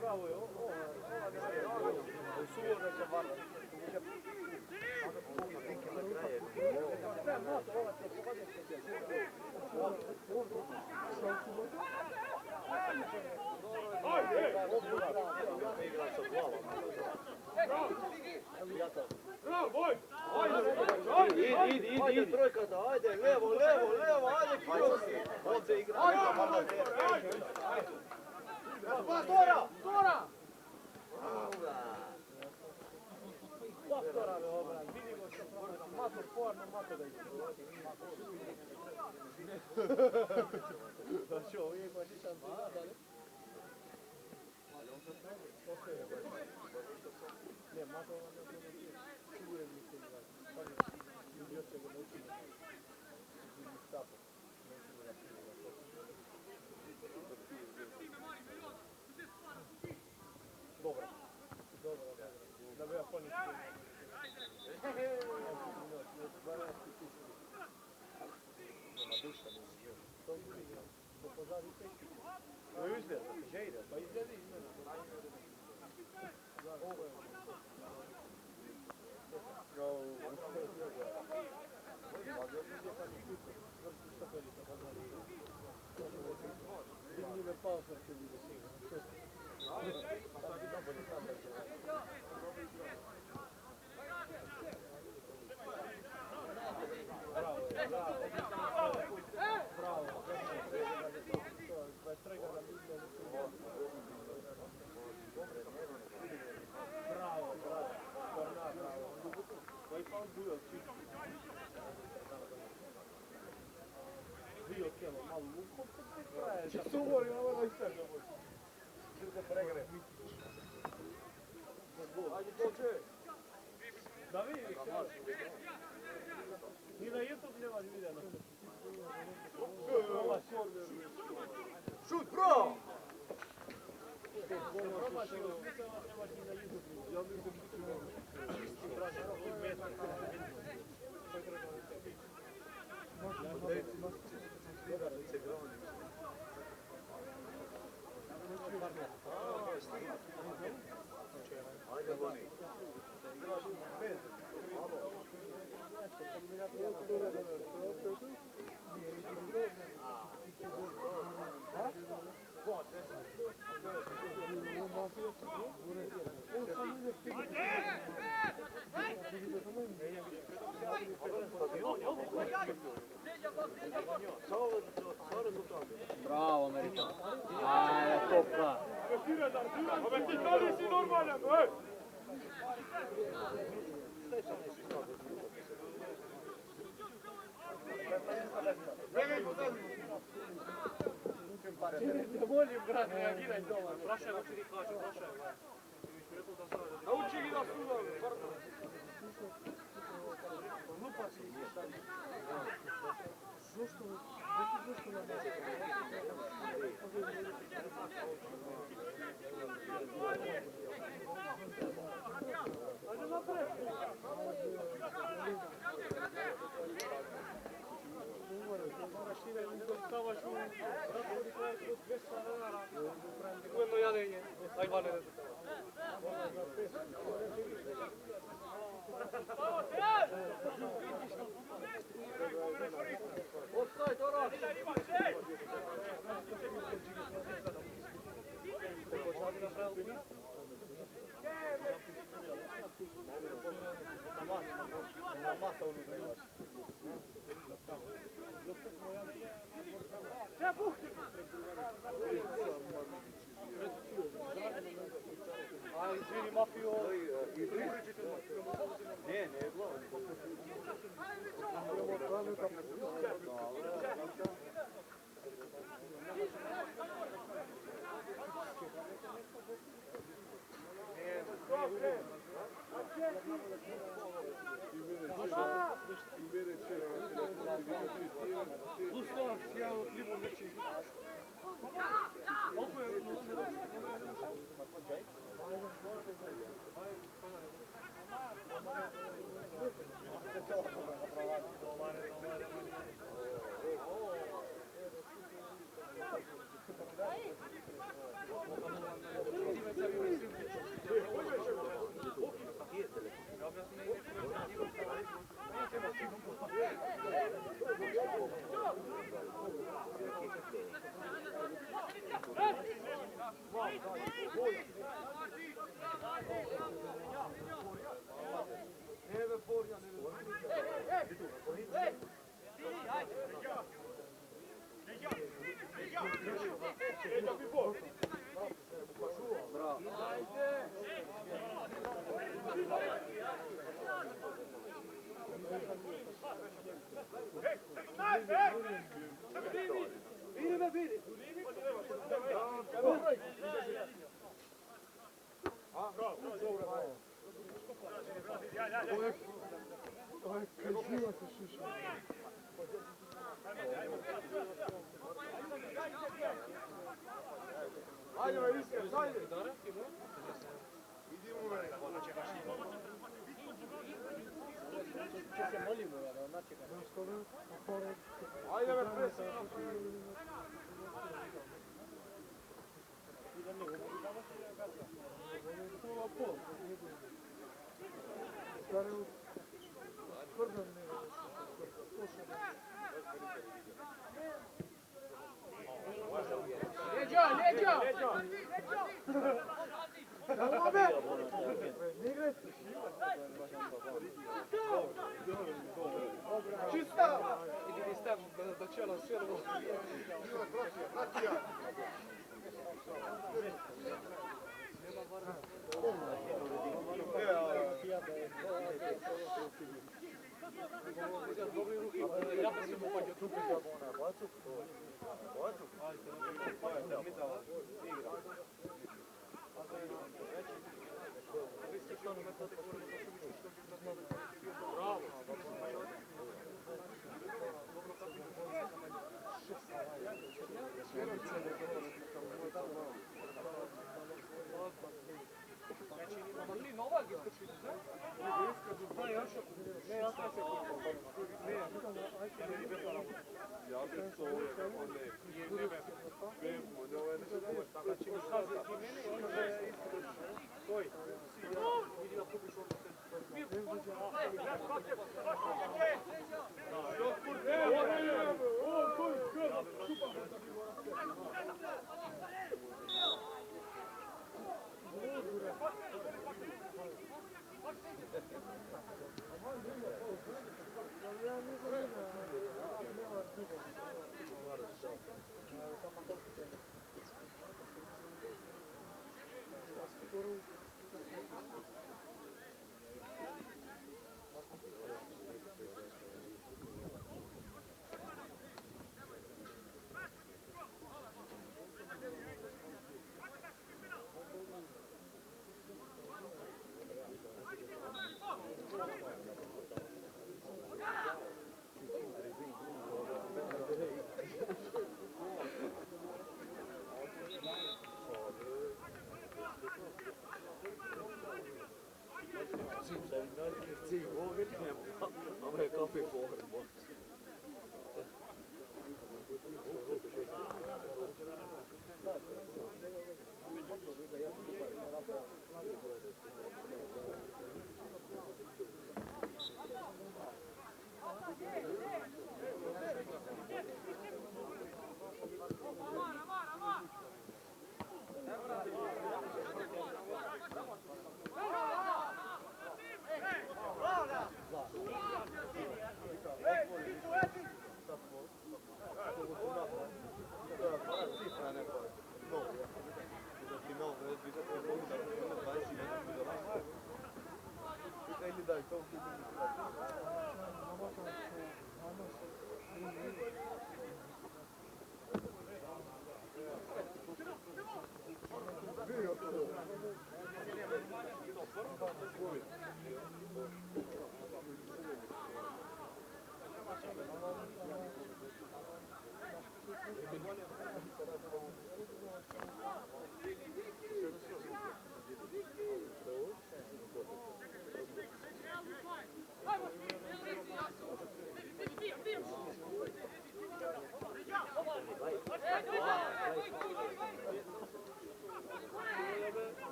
Bravo je. Suvorno će varati. Idi, trojkata, ajde, levo, ajde, Kirovski. Ovdje igra. Stora! Stora me obran, vidimo što pravi. Mator, porno, mator da ide. Da će ovo ima nisam znao. Ne, mator vam ne bude siguran mi se igra. Ljubio će ga naučiti. Dobro. Da bi ja ponio. Nema duša, to je po pozadnji tehnici. No izgleda, žejde, pa izgleda. Ovo je. Vidljive pauze će biti sigurno. Bio tijelo malo lukom, što se uvori, ovo je sve dobro. Što se pregre. Ajde, dođe. Da vidiš, ni na YouTube nema vidjeno. Šut, bro! Bravo, Amerika. Ajde, topla. Ove ti to nisi normalan, ej! Ne volim, brat, reagiraj doma. Prašaj, hoće ti kaže, prašaj. Nauči gi da suda, pardon. Glupa si. Zašto? Zašto na nas? Ajde napred. Moraš ti da stavaš u raspodi koja je kod 200 dinara. U jedno jadenje. Ajvane ne Offside, ora! Na masa unutra imaš. Gustav, ja od Libo neći. Ovo je Ajde, Iskaz, ajde! Idimo u mene. Ajde, me presi! Leđa! Čista! Idi mi stav da čela sjervo. Dobri ruki, ja pa se mu pađe trupi za bona. Bacuk? Bacuk? Bravo! Znači, Novak iskočiti, da? Da, još. Ne, ja sam se kupio. Ne, ja sam Zie, hoor ik hem. Maar ik kan weer voor hem. Hvala.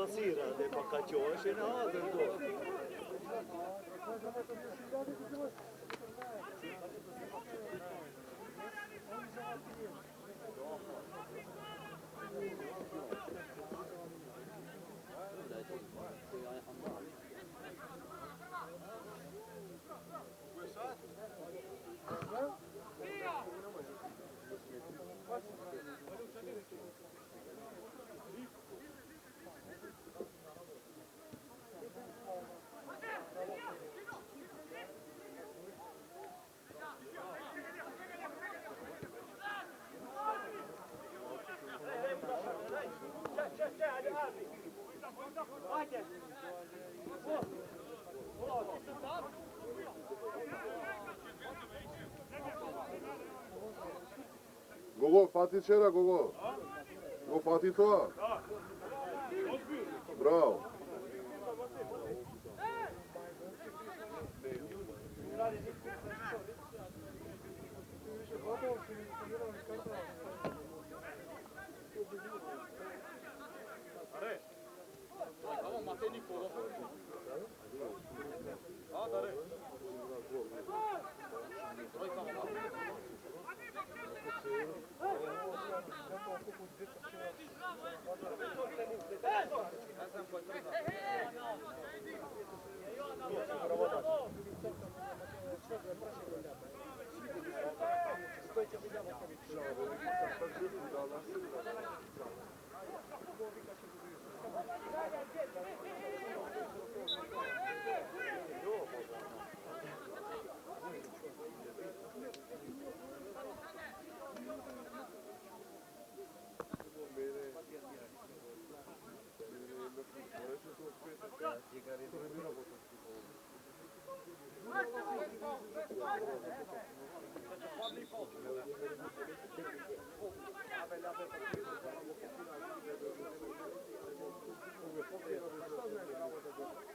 masira de pakacion și ne adă tot. Gogo, fati ce era, Gogo? Gogo, fati to? Bravo. Tamo Matej Nikola. A, da re. Trojka Matej.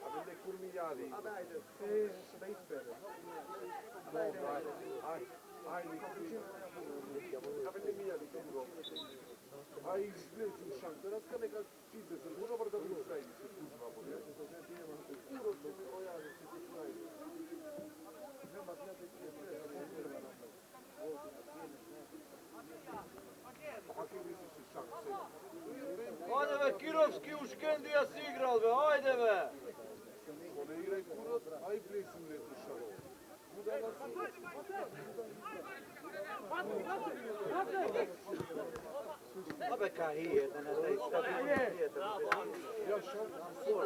Avem curmigliari. Avem miliardi, ai izgledi u šank, teraz kad neka čite se, možda bar da bi stajni se kužba, uro se mi ojavi se stajni. Ajde be, Kirovski u Škendija si igral be, ajde be! Ne igraj kurac, a i plesim ne slušao. Vabbè carriera, ne stai stato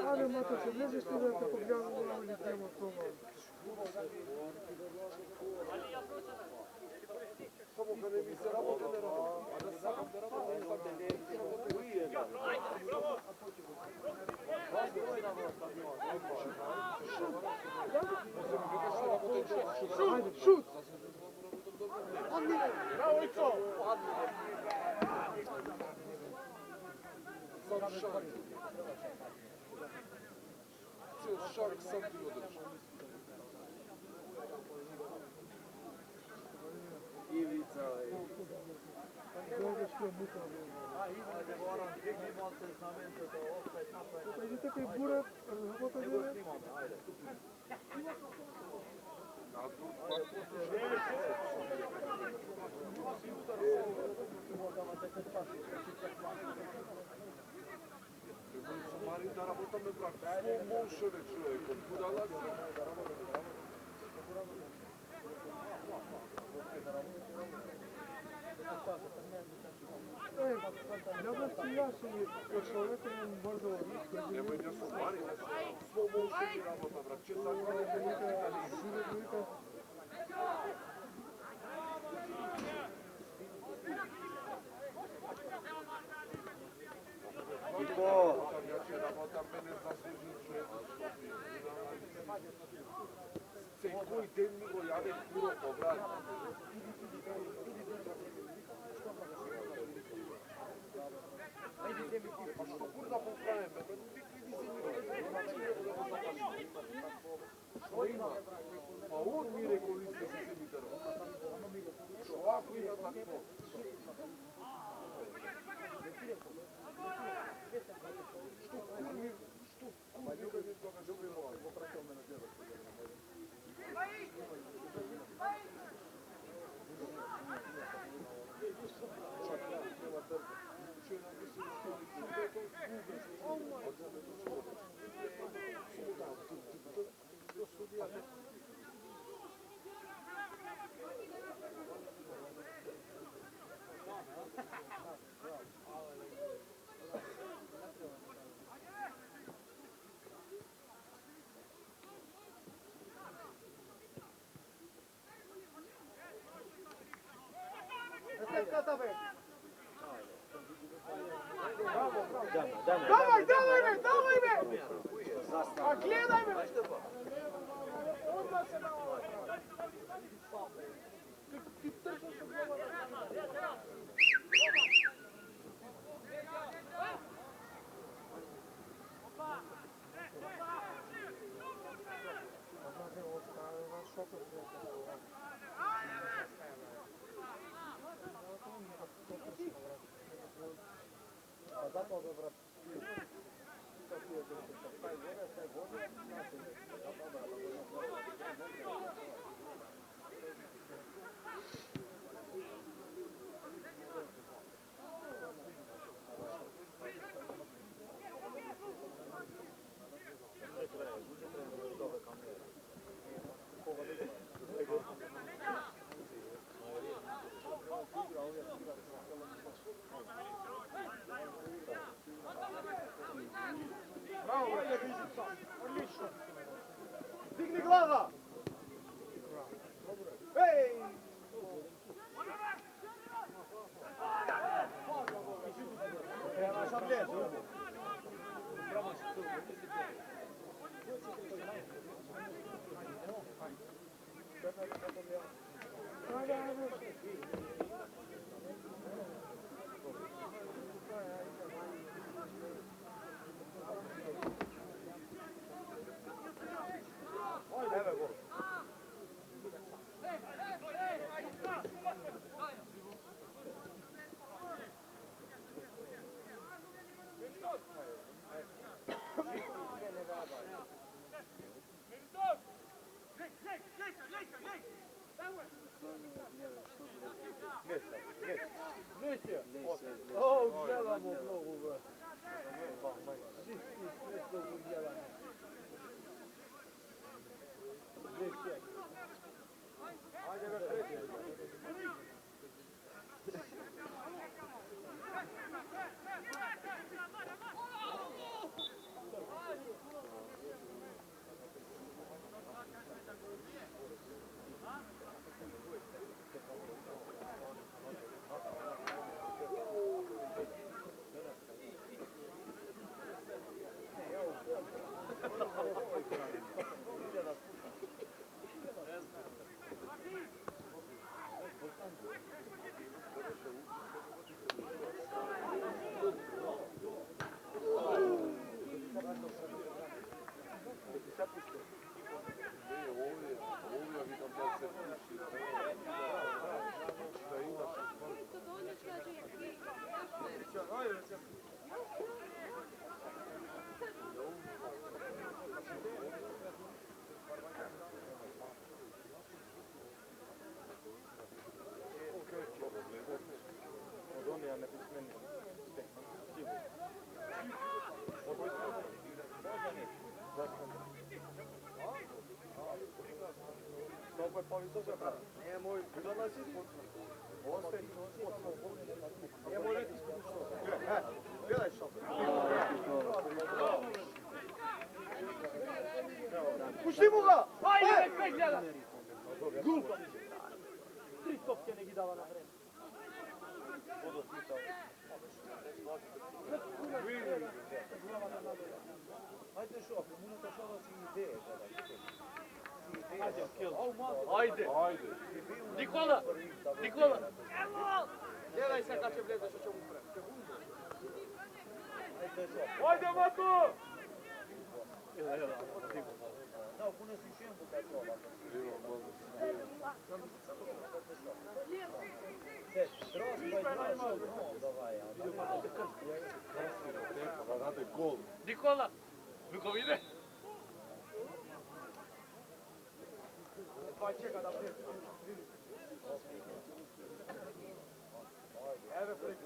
Ale, mate, se vezi što da te pogledam u glavu ili temo toga. Samo kad ne mi se rabota ne rabota. A da sam da rabota ne Ajde, šut! Bravo, Ico! Sam šank. Cijel šank sam ti održi. Ivica. Dobro što je muka. Ajde, moram, digni monte znamenito, to opet napravim. Ajde, tako je burat, работа деле. Ajde. Mari da работаме брат. Slow motion е човеком. Будала си. Гледам си аз и човека имам бързо Нема да се мари. Slow motion е работа брат. Че така Ico! Ja će работа мене заслужи човек. Секој ден ми го јаде курото, брат. А што кур да поправиме, брат? Што има? Па он ми рекол исто се земите работа. Што ако има такво? Што кур ми Bravo, brate, odlično. Digni glava! Ej! Ja sam lijepo. O, gledam u mnogu, bre. Sve u gledam. Ajde ga kreći. Nie mój, dla nas jest nie mój lepiej Gledaj szopę. Pušti mu ga! Ajde, nek gleda! Glupo! 3 topke ne gi dava na vreme. Ajde šopę, minuta šova si ideje. Ajde! Ajde. Nikola! Nikola! Gledaj sad kad će vleze što će mu pre. Ajde, Mako! Da, puno si še mu kaj prova. Nikola! Vukovine! Pa čeka da vidi. Evo preko.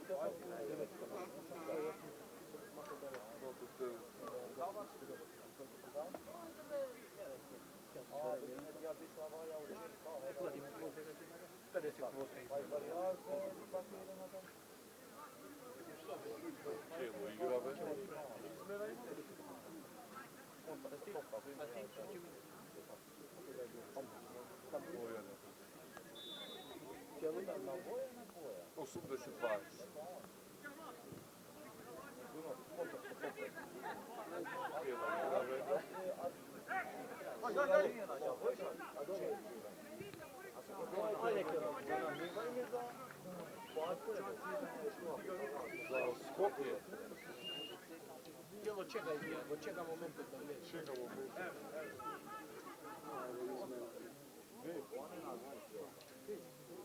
Čeka momentu da vlječi. Čeka momentu.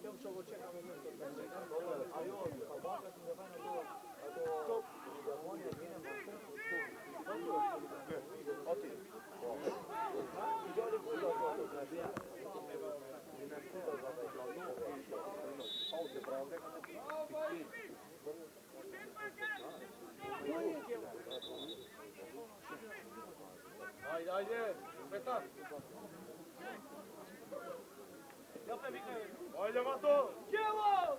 Ja ću ovo čeka momentu da vlječi. A joj, pa baka sam da vana to... Ajde, ajde, Petar. Ajde, Mato. Ćemo!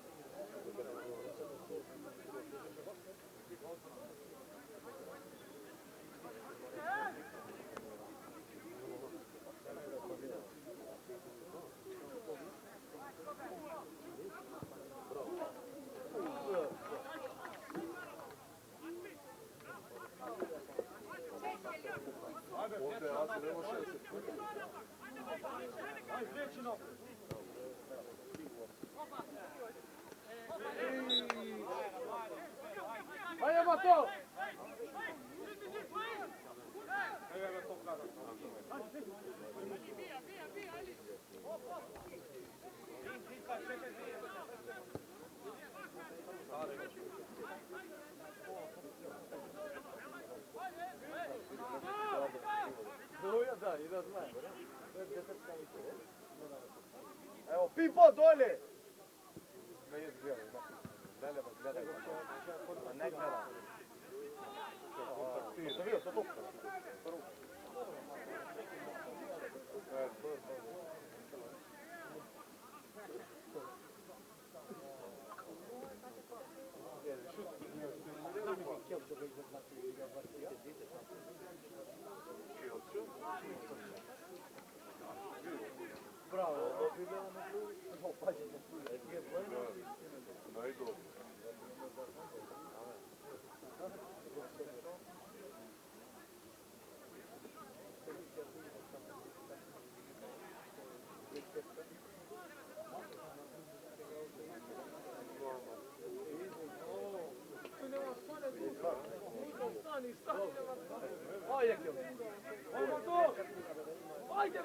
Ovdje Aca ne može se Ajde, Zvečino. Ajde, Mato! Da, i da znam. Evo, Pipo, dolje! Ne gleda. Bravo, najbolje. Ajde, Mato! Ajde,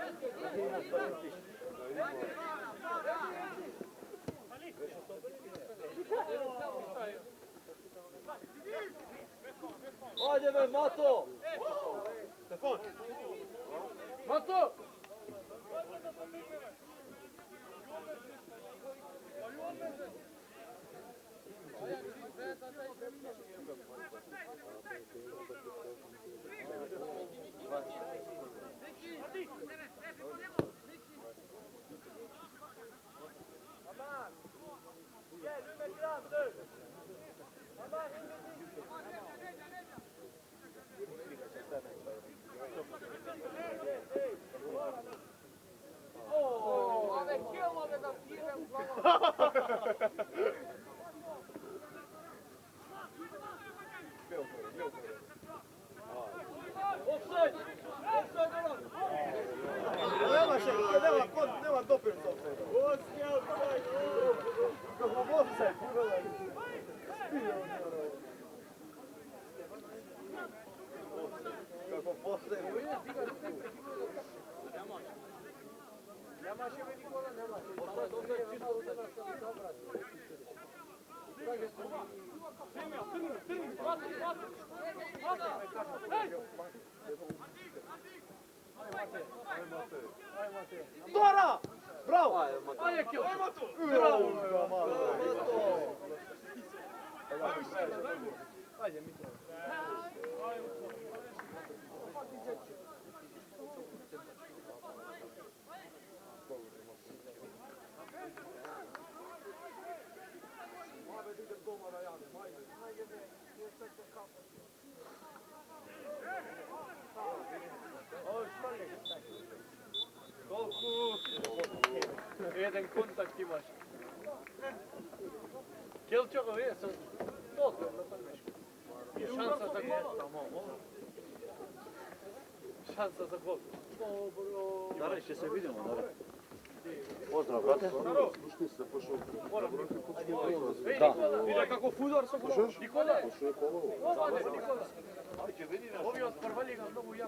Ajde be, Mato! Stefan! Mato! Nema doprinosa. Kako postaje? Nemaš je mi Nikola, nemaš. Postaje čisto dobra. Dora! Bravo! Ajde, Kjell! Bravo! Ajde, Mitro. Jedan kontakt imaš. Kjelčovo je, sam toliko. I šansa za gol. Šansa za gol. Danas će se vidimo, naravno. Pozdrav, brate. Slušaj se, pošao. Da. Vidi kako fudor sam gol. Nikola. Pošao je polovo. Nikola. Ovi od prva liga mnogo jako.